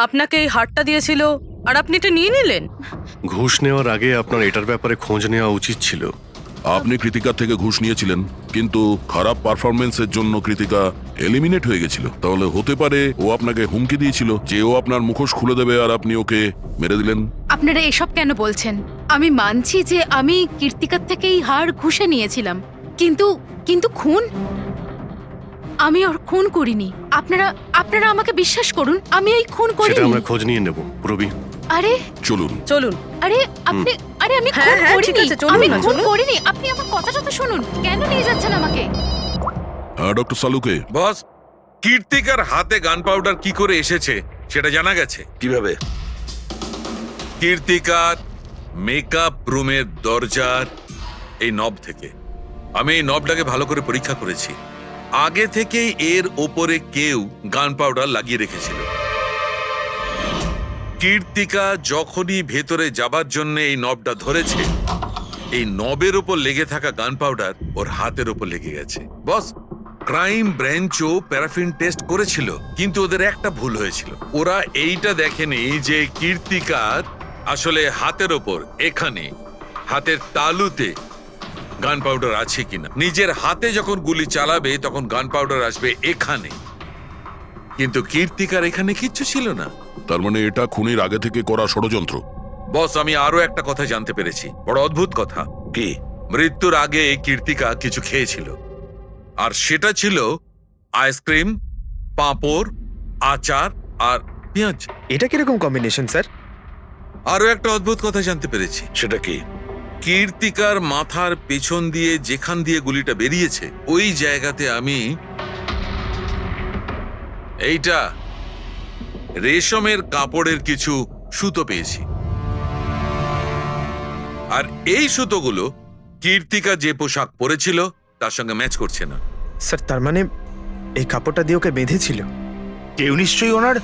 আপনাকে এই হারটা দিয়েছিল আর আপনি এটা নিয়ে নিলেন। ঘুষ নেওয়ার আগে আপনার এটার ব্যাপারে খোঁজ নেওয়া উচিত ছিল। আপনি কৃতিকার থেকে ঘুষ নিয়েছিলেন, কিন্তু খারাপ পারফরমেন্সের জন্য কৃতিকা এলিমিনেট হয়ে গেছিল। তাহলে হতে পারে ও আপনাকে হুমকি দিয়েছিল যে ও আপনার মুখোশ খুলে দেবে আর আপনি ওকে মেরে দিলেন। আপনারা এসব কেন বলছেন? আমি মানছি যে আমি কীর্তিকার থেকে এই হার ঘুষে নিয়েছিলাম, কিন্তু খুন? আমি ওর খুন করিনি। আপনারা আমাকে বিশ্বাস করুন, আমি এই খুন করিনি। সেটা আমরা খোঁজ নিয়ে নেব প্রবি। আরে চলুন চলুন। আরে আপনি আমি হ্যাঁ, খুন হ্যাঁ, করিনি। ঠিক আছে, চলুন আমি না, খুন চলুন। করিনি। আপনি আমার কথাটা তো শুনুন। কেন নিয়ে যাচ্ছেন আমাকে? হ্যাঁ ডক্টর সালুকে। বস, কীর্তিকার হাতে গান পাউডার কি করে এসেছে সেটা জানা গেছে। কিভাবে? কীর্তিকার মেকআপ রুমের দরজার এই নব থেকে। আমি এই নবটাকে ভালো করে পরীক্ষা করেছি। আগে থেকেই এর ওপরে কেউ গান পাউডার লাগিয়ে রেখেছিল। কীর্তিকা যখনই ভেতরে যাবার জন্য এই নবটা ধরেছে, এই নবের ওপর লেগে থাকা গান পাউডার ওর হাতের ওপর লেগে গেছে। বস, ক্রাইম ব্রাঞ্চও প্যারাফিন টেস্ট করেছিল, কিন্তু ওদের একটা ভুল হয়েছিল। ওরা এইটা দেখেনি যে কীর্তিকার আসলে হাতের ওপর, এখানে হাতের তালুতে গান পাউডার আছে কিনা। নিজের হাতে যখন গুলি চালাবে তখন গান পাউডার আসবে এখানে, কিন্তু কীর্তিকার এখানে কিচ্ছু ছিল না। তার মানে এটা খুনের আগে থেকে করা ষড়যন্ত্র। বস, আমি আরো একটা কথা জানতে পেরেছি, বড় অদ্ভুত কথা। কি? মৃত্যুর আগে কীর্তিকা কিছু খেয়েছিল, আর সেটা ছিল আইসক্রিম, পাঁপড় আচার আর পেঁয়াজ। এটা কিরকম কম্বিনেশন স্যার? আরো একটা অদ্ভুত কথা জানতে পেরেছি। সেটা কি? কীর্তিকার মাথার পেছন দিয়ে যেখান দিয়ে গুলিটা বেরিয়েছে ওই জায়গাতে আমি এইটা রেশমের কাপড়ের কিছু সুতো পেয়েছি। আর এই সুতোগুলো কীর্তিকা যে পোশাক পরেছিল তার সঙ্গে ম্যাচ করছে না। স্যার তার মানে এই কাপড়টা দিয়ে ওকে বেঁধেছিল? কেউ নিশ্চয়ই ওনার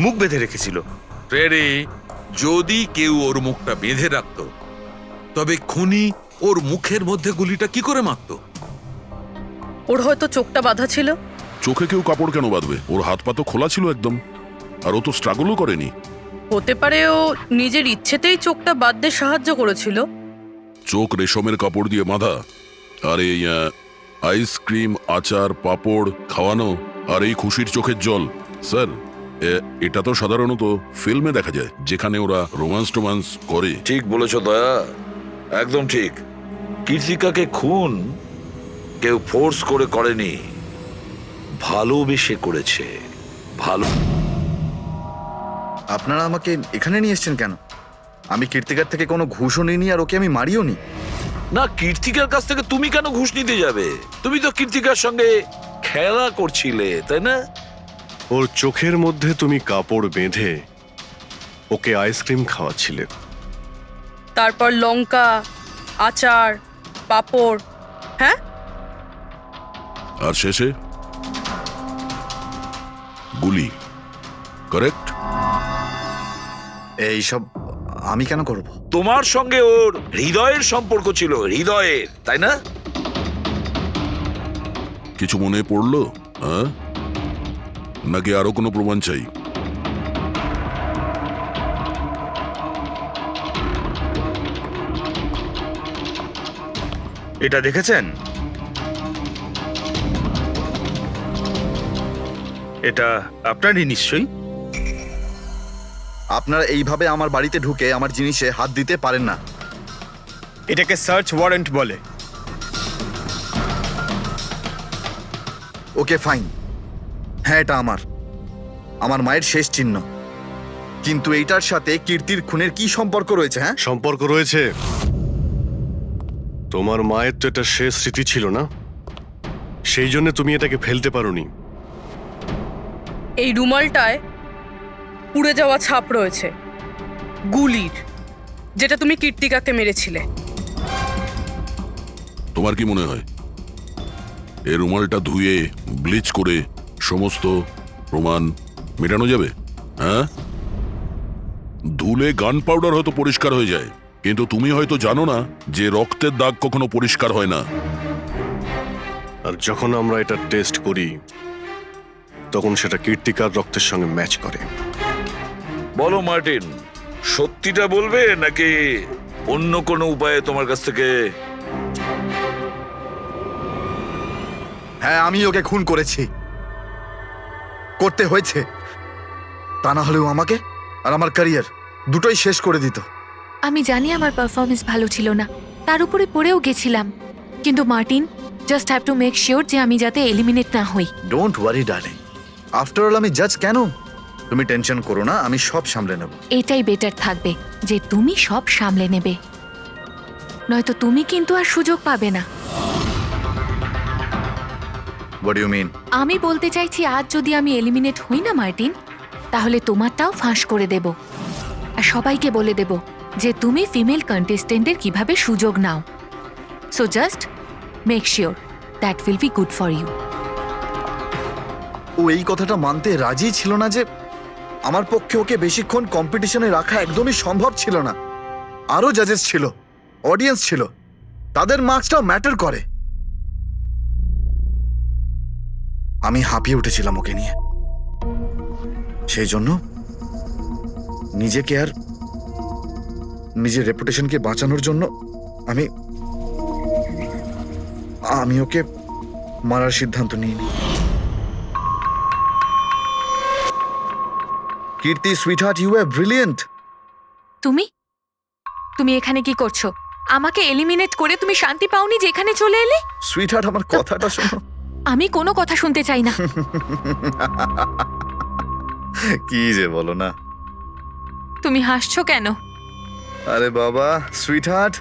মুখ বেঁধে রেখেছিল। ফ্রেডি, যদি কেউ ওর মুখটা বেঁধে রাখতো তবে খুনি ওর মুখের মধ্যে গুলিটা কি করে মারতো? ওর হয়তো চোখটা বাঁধা ছিল। চোখে কেউ কাপড় কেন বাঁধবে? ওর হাত পা তো খোলা ছিল একদম, আর ও তো স্ট্রাগলও করেনি। হতে পারে ও নিজের ইচ্ছেতেই চোখটা বাঁধতে সাহায্য করেছিল। চোখ রেশমের কাপড় দিয়ে বাঁধা, আর এই আইসক্রিম, আচার, পাঁপড় খাওয়ানো, আর এই খুশির চোখের জল। স্যার, এটা তো সাধারণত ফিল্মে দেখা যায়, যেখানে ওরা রোমান্স করে। ঠিক বলেছ দয়া, একদম ঠিক। কীর্তিকাকে খুন কেউ ফোর্স করে করেনি, ভালোবেসে করেছে। ভালো। আপনারা আমাকে এখানে নিয়ে এসেছেন কেন? আমি কীর্তিকার থেকে কোনো ঘুষও নিইনি, আর ওকে আমি মারিও নি। না, কীর্তিকার কাছ থেকে তুমি কেন ঘুষ নিতে যাবে? তুমি তো কীর্তিকার সঙ্গে খেলা করছিলে, তাই না? ওর চোখের মধ্যে তুমি কাপড় বেঁধে ওকে আইসক্রিম খাওয়াচ্ছিলে। তারপর লঙ্কা, আচার, পাঁপড়। হ্যাঁ, আর শেষে গুলি। কারেক্ট? এইসব আমি কেন করব? তোমার সঙ্গে ওর হৃদয়ের সম্পর্ক ছিল, হৃদয়ের, তাই না? কিছু মনে পড়লো? হ্যাঁ, নাকি আরো কোনো প্রমাণ চাই? এটা দেখেছেন? এটা আপনারই নিশ্চয়ই। আপনারা এইভাবে আমার বাড়িতে ঢুকে আমার জিনিসে হাত দিতে পারেন না। এটাকে সার্চ ওয়ারেন্ট বলে। ওকে ফাইন, হ্যাঁ এটা আমার মায়ের শেষ চিহ্ন। কিন্তু এইটার সাথে কীর্তির খুনের কি সম্পর্ক রয়েছে? হ্যাঁ, সম্পর্ক রয়েছে। তোমার মায়ের তো এটা শেষ স্মৃতি ছিল না, সেই জন্য তুমি এটাকে ফেলতে পারোনি। এই রুমালটায় পুড়ে যাওয়া ছাপ রয়েছে গুলির, যেটা তুমি কীর্তিকাকে মেরেছিলে। তোমার কি মনে হয় এই রুমালটা ধুয়ে ব্লিচ করে সমস্ত প্রমাণ মেটানো যাবে? হ্যাঁ, ধুলে গান পাউডার হয়তো পরিষ্কার হয়ে যায়, কিন্তু তুমি হয়তো জানো না যে রক্তের দাগ কখনো পরিষ্কার হয় না। আর যখন আমরা এটা টেস্ট করি তখন সেটা কীর্তিকার রক্তের সঙ্গে ম্যাচ করে। বলো মার্টিন, সত্যিটা বলবে নাকি অন্য কোনো উপায়ে তোমার কাছ থেকে? হ্যাঁ, আমি ওকে খুন করেছি, করতে হয়েছে। তা না হলেও আমাকে আর আমার ক্যারিয়ার দুটোই শেষ করে দিত। আমি জানি আমার পারফরমেন্স ভালো ছিল না, তার উপরে পড়েও গেছিলাম, কিন্তু Martin, just have to make sure যে আমি যাতে এলিমিনেট না হই। Don't worry darling, after all আমি জাজ কেন? তুমি টেনশন করো না, আমি সব সামলে নেব। এটাই বেটার থাকবে যে তুমি সব সামলে নেবে, নয়তো তুমি কিন্তু আর সুযোগ পাবে না। What do you mean? আমি বলতে চাইছি, আজ যদি আমি এলিমিনেট হই না মার্টিন, তাহলে তোমারটাও ফাঁস করে দেব, আর সবাইকে বলে দেব যে তুমি ফিমেল কন্টেস্টেন্টের কিভাবে সুযোগ নাও। So just make sure that will be good for you. ও এই কথাটা মানতে রাজি ছিল না যে আমার পক্ষে ওকে বেশিক্ষণ কম্পিটিশনে রাখা একদমই সম্ভব ছিল না। আরো জাজেস ছিল, অডিয়েন্স ছিল, তাদের মার্কসটাও ম্যাটার করে। আমি হাঁপিয়ে উঠেছিলাম ওকে নিয়ে, সেই জন্য নিজেকে আর নিজের রেপুটেশনকে বাঁচানোর জন্য আমি ওকে মারার সিদ্ধান্ত নিইনি। কীর্তি সুইটহার্ট, ইউ আর ব্রিলিয়েন্ট। তুমি এখানে কি করছো? আমাকে এলিমিনেট করে তুমি শান্তি পাওনি যে এখানে চলে এলে? সুইটহার্ট, আমার কথাটা শোনো। আমি কোনো কথা শুনতে চাই না। কি যে বলো না। তুমি হাসছো কেন? আরে বাবা, sweetheart,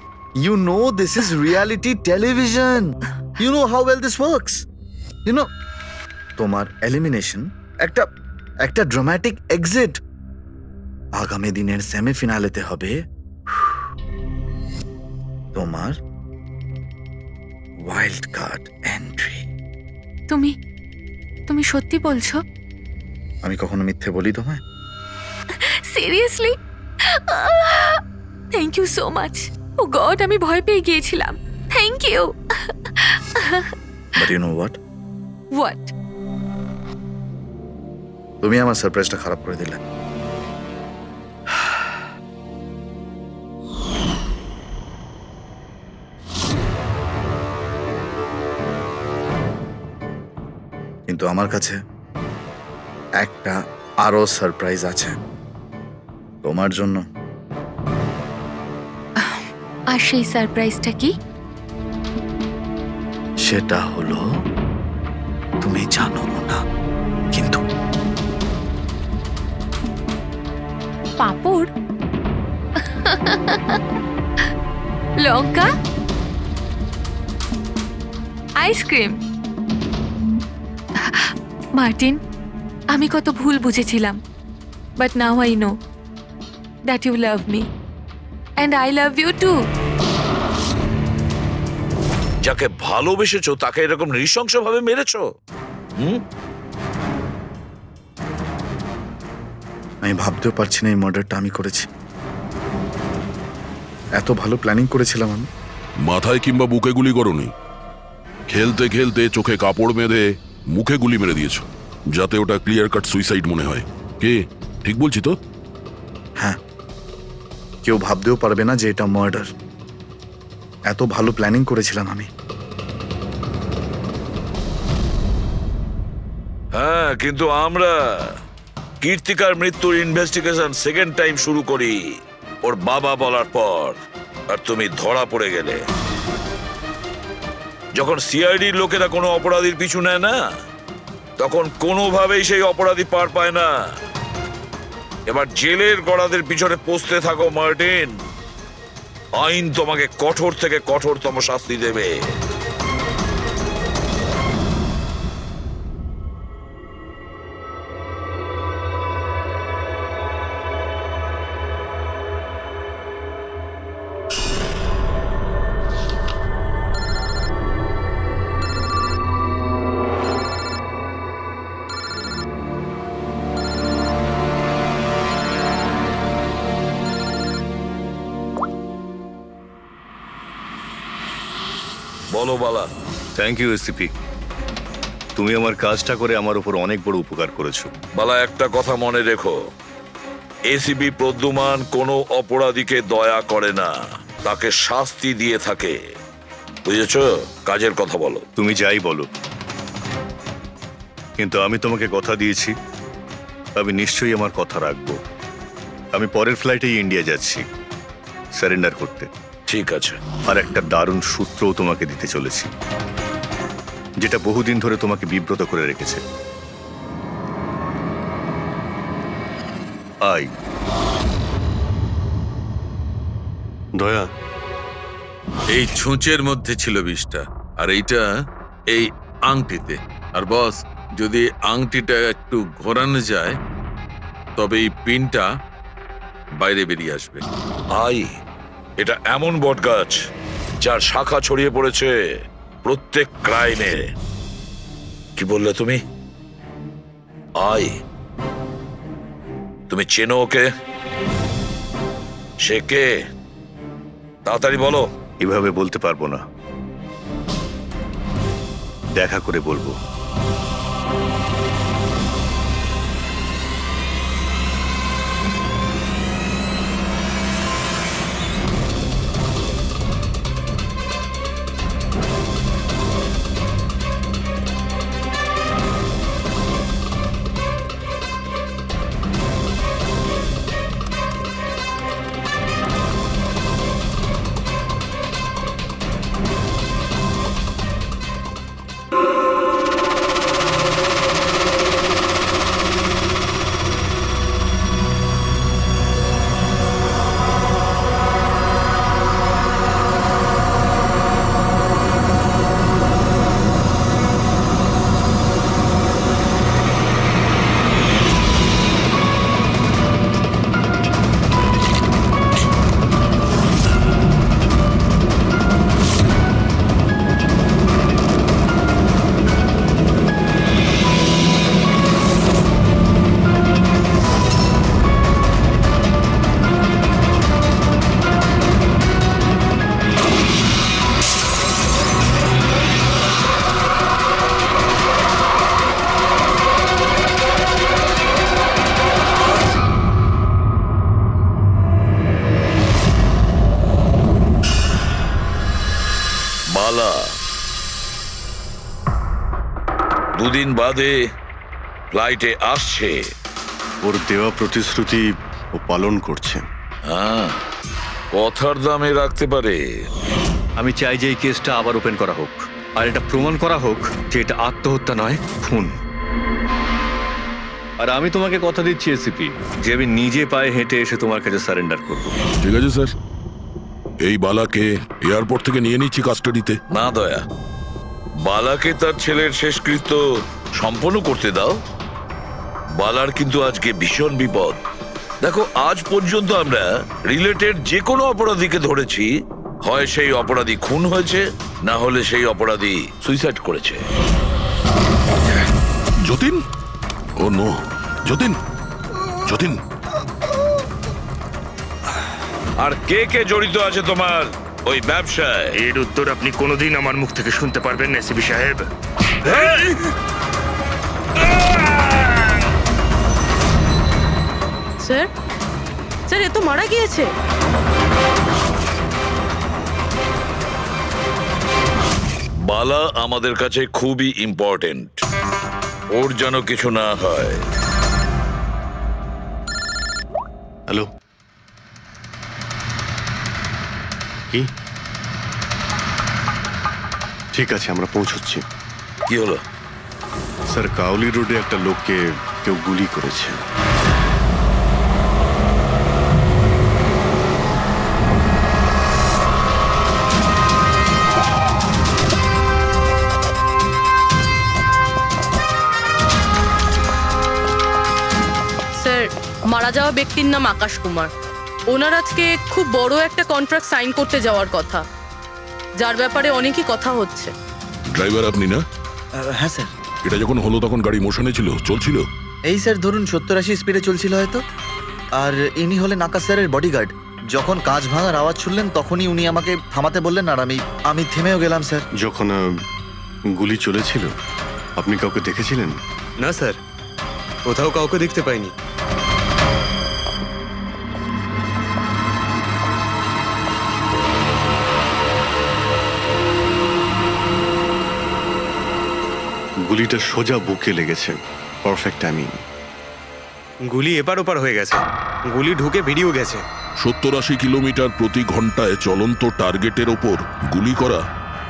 you know this is reality television. You know how well this works. You know, তোমার এলিমিনেশন একটা ড্রামাটিক এক্সিট আগামী দিনের সেমিফিনালেতে হবে তোমার ওয়াইল্ড কার্ড এন্ট্রি। তুমি সত্যি বলছো? আমি কখনো মিথ্যে বলি তোমায়? Seriously? Thank you so much. Oh God, আমি ভয় পেয়ে গিয়েছিলাম। Thank you. But you know what? What? তুমি আমার সারপ্রাইজটা খারাপ করে দিলে। কিন্তু আমার কাছে একটা আরো সারপ্রাইজ আছে তোমার জন্য। আর সেই সারপ্রাইজটা কি? সেটা হলো তুমি জানো না, কিন্তু পাপড়, লঙ্কা, আইসক্রিম। মার্টিন, আমি কত ভুল বুঝেছিলাম, but now I know that you love me and I love you too. যাকে ভালোবেসেছো তাকে এরকম নৃশংসভাবে মেরেছো? আমি ভাবতেও পারছি না এই মার্ডারটা আমি করেছি। এত ভালো প্ল্যানিং করেছিলাম আমি। মাথায় কিংবা বুকে গুলি করনি, খেলতে খেলতে চোখে কাপড় বেঁধে মুখে গুলি মেরে দিয়েছো, যাতে ওটা ক্লিয়ার কাট সুইসাইড মনে হয়। কে ঠিক বলছি তো? হ্যাঁ, কেউ ভাবতেও পারবে না যে এটা মার্ডার। এত ভালো প্ল্যানিং করেছিলাম আমি। হ্যাঁ, কিন্তু আমরা কীর্তিকার মৃত্যুর ইনভেস্টিগেশন সেকেন্ড টাইম শুরু করি ওর বাবা বলার পর, আর তুমি ধরা পড়ে গেলে। যখন সিআইডির লোকেরা কোনো অপরাধীর পিছু নেয় না, তখন কোনোভাবেই সেই অপরাধী পার পায় না। এবার জেলের গড়াদের পিছনে পৌঁছতে থাকো মার্টিন। আইন তোমাকে কঠোর থেকে কঠোরতম শাস্তি দেবে। বলো বালা। থ্যাংক ইউ এসিপি, তুমি আমার কাজটা করে আমার উপর অনেক বড় উপকার করেছো। বালা, একটা কথা মনে রেখো, এসিবি প্রদ্যুমান কোনো অপরাধীকে দয়া করে না, তাকে শাস্তি দিয়ে থাকে। বুঝেছো? কাজের কথা বলো। তুমি যাই বলো, কিন্তু আমি তোমাকে কথা দিয়েছি, আমি নিশ্চয়ই আমার কথা রাখবো। আমি পরের ফ্লাইটেই ইন্ডিয়া যাচ্ছি সারেন্ডার করতে। ঠিক আছে। আর একটা দারুণ সূত্রও তোমাকে দিতে চলেছি, যেটা বহুদিন ধরে তোমাকে বিব্রত করে রেখেছে। আই দয়া, এই ছুঁচের মধ্যে ছিল বিষটা, আর এইটা এই আংটিতে। আর বস, যদি আংটিটা একটু ঘোরানো যায়, তবে এই পিনটা বাইরে বেরিয়ে আসবে। আই, এটা এমন বটগাছ যার শাখা ছড়িয়ে পড়েছে প্রত্যেক ক্রাইমে। কি বললে তুমি? আই, তুমি চেনো ওকে? সে কে? তাড়াতাড়ি বলো। এভাবে বলতে পারবো না, দেখা করে বলবো। বালা দুদিন বাদে ফ্লাইটে আসছে। ওর দেওয়া প্রতিশ্রুতি ও পালন করছে। হ্যাঁ, কথার দামে রাখতে পারে। আমি চাই যে এই কেসটা আবার ওপেন করা হোক, আর এটা প্রমাণ করা হোক যে এটা আত্মহত্যা নয়, খুন। আর আমি তোমাকে কথা দিচ্ছি এসিপি, যে আমি নিজে পায়ে হেঁটে এসে তোমার কাছে সারেন্ডার করব। ঠিক আছে স্যার, এই বালাকে এয়ারপোর্ট থেকে নিয়ে নিচ্ছি কাস্টাডিতে। না দয়া, বালাকে তার ছেলের শেষকৃত্য সম্পন্ন করতে দাও। বালার কিন্তু আজকে ভীষণ বিপদ। দেখো, আজ পর্যন্ত আমরা রিলেটেড যে কোনো অপরাধীকে ধরেছি, হয় সেই অপরাধী খুন হয়েছে, না হলে সেই অপরাধী সুইসাইড করেছে। যতীন, ও নো, যতীন, যতীন। আর কে কে জড়িত আছে তোমার ওই ব্যবসায়? এর উত্তর আপনি কোনোদিন আমার মুখ থেকে শুনতে পারবেন না এসিপি সাহেব। স্যার, স্যার, এ তো মারা গিয়েছে। বালা আমাদের কাছে খুবই ইম্পর্টেন্ট, ওর যেন কিছু না হয়। হ্যালো, কি? ঠিক আছে, আমরা পৌঁছচ্ছি। কি হলো? স্যার, কাউলি রোডে একটা লোককে কেউ গুলি করেছে। স্যার, মারা যাওয়া ব্যক্তির নাম আকাশ কুমার। ওনার আজকে খুব বড় একটা কন্ট্রাক্ট সাইন করতে যাওয়ার কথা, যার ব্যাপারে অনেকই কথা হচ্ছে। ড্রাইভার আপনি না? হ্যাঁ স্যার। এটা যখন হলো তখন গাড়ি মোশনে ছিল, চলছিল? এই স্যার ধরুন 70-80 স্পিডে চলছিল হয়তো। আর ইনি হলেন আকাশ স্যারের বডিগার্ড। যখন কাঁচ ভাঙার আওয়াজ শুনলেন তখনই উনি আমাকে থামাতে বললেন, আর আমি থেমেও গেলাম স্যার। যখন গুলি চলেছিল আপনি কাউকে দেখেছিলেন? না স্যার, কোথাও কাউকে দেখতে পাইনি। গুলিটা সোজা বুকে লেগেছে, পারফেক্ট টাইমিং। গুলি এপার ওপার হয়ে গেছে, গুলি ঢুকে বেরিয়েও গেছে। 70-80 কিলোমিটার প্রতি ঘন্টায় চলন্ত টার্গেটের ওপর গুলি করা,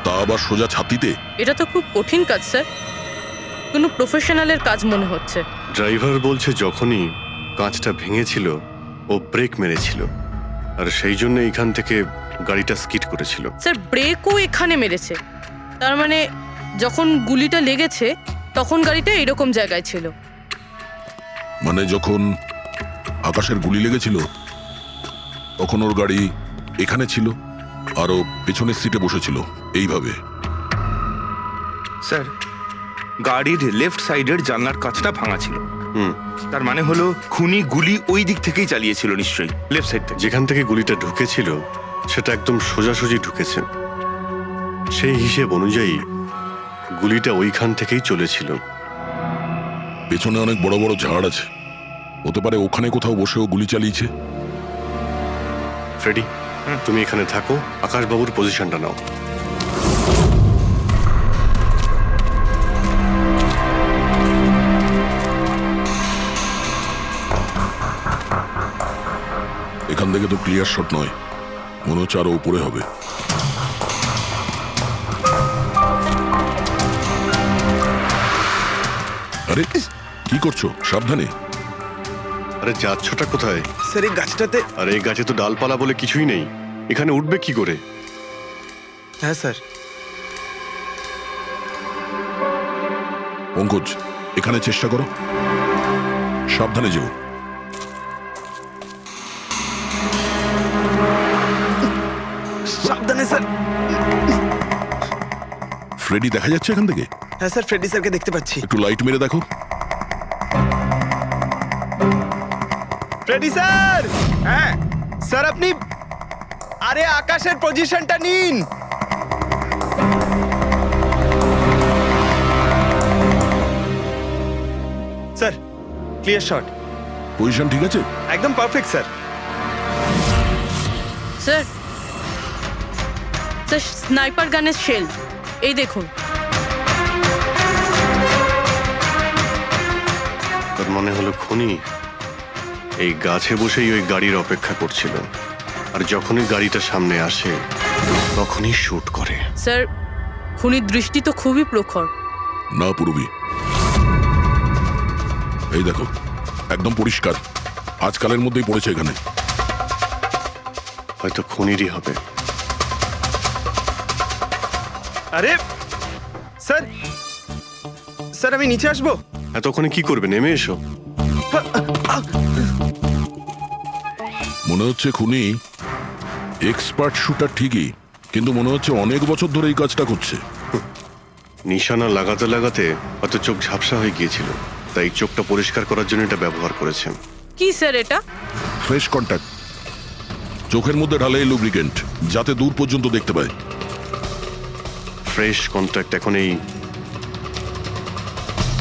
তা আবার সোজা ছাতিতে। এটা তো খুব কঠিন কাজ স্যার, কোনো প্রফেশনালের কাজ মনে হচ্ছে। ড্রাইভার বলছে যখনই কাঁচটা ভেঙেছিল ও ব্রেক মেরেছিল, আর সেই জন্য এখান থেকে গাড়িটা স্কিড করেছিল। স্যার, ব্রেকও এখানে মেরেছে, তার মানে যখন গুলিটা লেগেছে তখন গাড়িটা এরকম জায়গায় ছিল। মানে যখন আকাশের গুলি লেগেছিল তখন ওর গাড়ি এখানে ছিল, আর ও পেছনের সিটে বসেছিল এইভাবে। স্যার, গাড়ির লেফট সাইডের জানলার কাঁচটা ভাঙা ছিল। তার মানে হলো খুনি গুলি ওই দিক থেকেই চালিয়েছিল, নিশ্চয়ই লেফট সাইড থেকে। যেখান থেকে গুলিটা ঢুকেছিল সেটা একদম সোজাসুজি ঢুকেছে। সেই হিসেব অনুযায়ী গুলিটা ওইখান থেকেই চলেছিল। পেছনে অনেক বড় বড় ঝাড় আছে, হতে পারে ওখানে কোথাও বসেও গুলি চালিয়েছে। ফ্রেডি, তুমি এখানে থাকো, আকাশবাবুর পজিশনটা নাও। এখান থেকে তো ক্লিয়ার শট নয়, মনে হচ্ছে আরো উপরে হবে। আরে কি করছো? সাবধানে। আরে যাচ্ছটা কোথায়? স্যার, এই গাছটাতে। আরে এই গাছে তো ডালপালা বলে কিছুই নেই, এখানে উঠবে কি করে? হ্যাঁ স্যার। পঙ্কজ, এখানে চেষ্টা করো, সাবধানে যেও। সাবধানে স্যার। ফ্রেডি দেখা যাচ্ছে এখান থেকে? হ্যাঁ স্যার, ফ্রেডি স্যারকে দেখতে পাচ্ছি। একটু লাইট মেরে দেখো। Freddie sir! হ্যাঁ স্যার, আপনি আরে আকাশের পজিশনটা নিন। Sir, clear shot. পজিশন ঠিক আছে? একদম perfect sir. Sir, sir sniper গানের শেল এই দেখুন। তার মনে হলো খুনি এই গাছে বসেই ওই গাড়ির অপেক্ষা করছিল, আর যখনই গাড়িটা সামনে আসে তখনই শুট করে। স্যার খুনির দৃষ্টি তো খুবই প্রখর। না পূর্বী, এই দেখো একদম পরিষ্কার, আজকালের মধ্যেই পড়েছে এখানে। হয়তো খুনিরই হবে। আরে স্যার, স্যার আমি নিচে আসবো? এতক্ষণে কি করবে, নেমে এসো। মনে হচ্ছে খুনি এক্সপার্ট শুটার ঠিকই, কিন্তু মনে হচ্ছে অনেক বছর ধরে এই কাজটা করছে। নিশানা লাগাতে লাগাতে হয়তো চোখ ঝাপসা হয়ে গিয়েছিল, তাই চোখটা পরিষ্কার করার জন্য এটা ব্যবহার করেছেন। কি স্যার এটা? ফ্রেশ কন্ট্যাক্ট, চোখের মধ্যে ঢালে এই লুব্রিকেন্ট যাতে দূর পর্যন্ত দেখতে পায়। ফ্রেশ কন্ট্যাক্ট এখন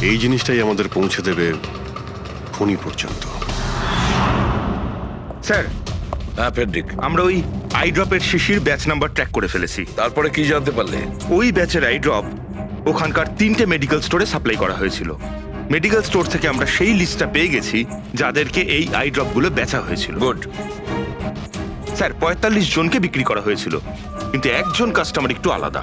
এই জিনিসটাই আমাদের পৌঁছে দেবে খুনি পর্যন্ত। স্যার হ্যাঁ ফেডরিক, আমরা ওই আই ড্রপের শিশির ব্যাচ নাম্বার ট্র্যাক করে ফেলেছি। তারপরে কি জানতে পারলে? ওই ব্যাচের আই ড্রপ ওখানকার 3টে মেডিকেল স্টোরে সাপ্লাই করা হয়েছিল। মেডিকেল স্টোর থেকে আমরা সেই লিস্টটা পেয়ে গেছি যাদেরকে এই আই ড্রপগুলো বেচা হয়েছিল। গুড। স্যার 45 জনকে বিক্রি করা হয়েছিল, কিন্তু একজন কাস্টমার একটু আলাদা।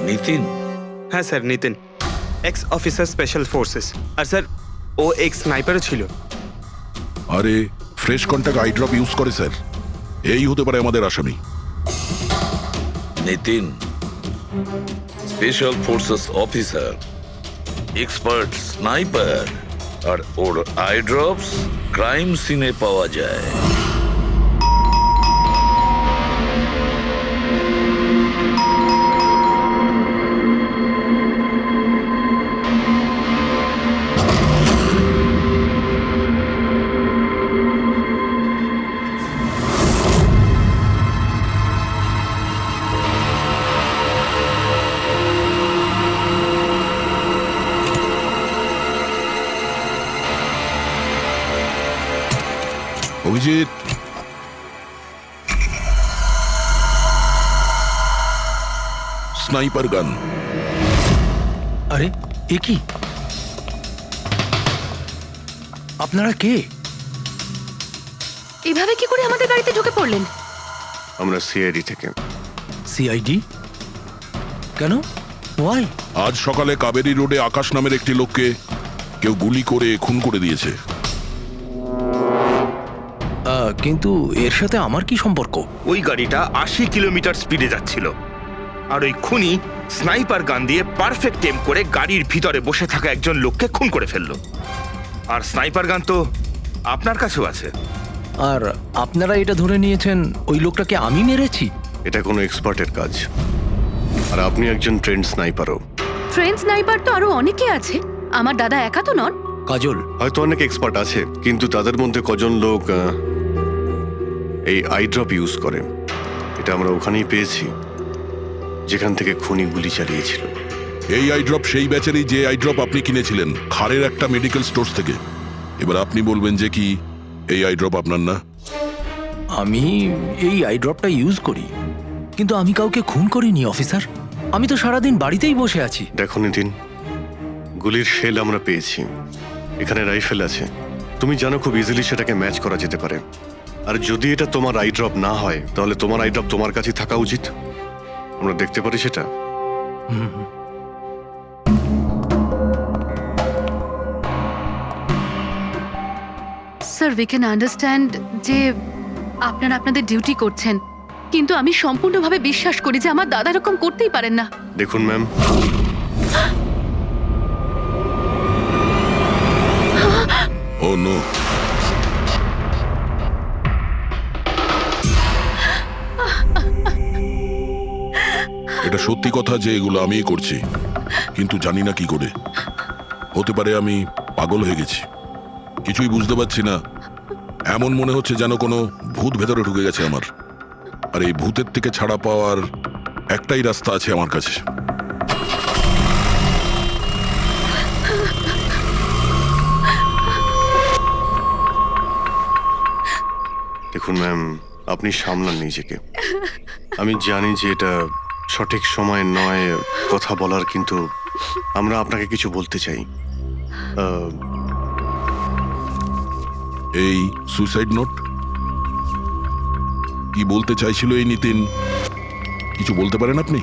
নিতিন? হ্যাঁ sir, Nitin, ex officer special forces. আর স্যার ও এক্স স্নাইপারও ছিল। আরে fresh contact eye drop use করে স্যার, এই হতে পারে আমাদের আসামি। Nitin special forces officer, expert sniper, আর ওর আই ড্রপস ক্রাইম সিনে পাওয়া যায়। অভিজিৎ, স্নাইপার গান। আরে এ কি? আপনারা কে? এভাবে কি করে আমাদের গাড়িতে ঢুকে পড়লেন? আমরা সিআইডি থেকে। সিআইডি? কেন? ওয়াই? আজ সকালে কাবেরী রোডে আকাশ নামের একটি লোককে কেউ গুলি করে খুন করে দিয়েছে। কিন্তু এর সাথে আমার কি সম্পর্ক? ওই গাড়িটা 80 কিলোমিটার স্পিডে যাচ্ছিল, আর ওই খুনি স্নাইপার গান দিয়ে পারফেক্ট এম করে গাড়ির ভিতরে বসে থাকা একজন লোককে খুন করে ফেললো। আর স্নাইপার গান তো আপনার কাছেও আছে। আর আপনারা এটা ধরে নিয়েছেন ওই লোকটাকে আমি মেরেছি? এটা কোনো এক্সপার্টের কাজ, আর আপনি একজন ট্রেন্ড স্নাইপারও। ট্রেন স্নাইপার তো আরো অনেকে আছে, আমার দাদা একা তো নন। কাজল, হয়তো অনেক এক্সপার্ট আছে, কিন্তু তাদের মধ্যে কজন লোক এই আই ড্রপ ইউজ করে এটা আমরা ওখানেই পেয়েছি যেখান থেকে খুনি গুলি চালিয়েছিল। এই আই ড্রপ সেই ব্যাচেরই যে আই ড্রপ আপনি কিনেছিলেন খারের একটা মেডিকেল স্টোর থেকে। এবার আপনি বলবেন যে কি এই আই ড্রপ আপনার না? আমি এই আই ড্রপটা ইউজ করি, কিন্তু আমি কাউকে খুন করিনি অফিসার। আমি তো সারাদিন বাড়িতেই বসে আছি। দেখো নিতিন, গুলির শেল আমরা পেয়েছি, এখানে রাইফেল আছে। তুমি জানো খুব ইজিলি সেটাকে ম্যাচ করা যেতে পারে। আর যদি এটা তোমার আই ড্রপ না হয়, তাহলে তোমার আই ড্রপ তোমার কাছে থাকা উচিত। আমরা দেখতে পারি সেটা। স্যার, উই ক্যান আন্ডারস্ট্যান্ড যে আপনারা আপনাদের ডিউটি করছেন, কিন্তু আমি সম্পূর্ণভাবে বিশ্বাস করি যে আমার দাদা এরকম করতেই পারেন না। দেখুন ম্যাম, ও নো, এটা সত্যি কথা যে এগুলো আমিই করছি, কিন্তু জানি না কি করে। হতে পারে আমি পাগল হয়ে গেছি, কিছুই বুঝতে পারছি না। এমন মনে হচ্ছে যেন কোনো ভূত ভেতরে ঢুকে গেছে আমার, আর এই ভূতের থেকে ছাড়া পাওয়ার একটাই রাস্তা আছে আমার কাছে। দেখুন ম্যাম, আপনি সামলান নিজেকে। আমি জানি যে এটা সঠিক সময় নয় কথা বলার, কিন্তু আমরা আপনাকে কিছু বলতে চাই। এই সুইসাইড নোট কি বলতে চাইছিল এই নিতিন, কিছু বলতে পারেন আপনি?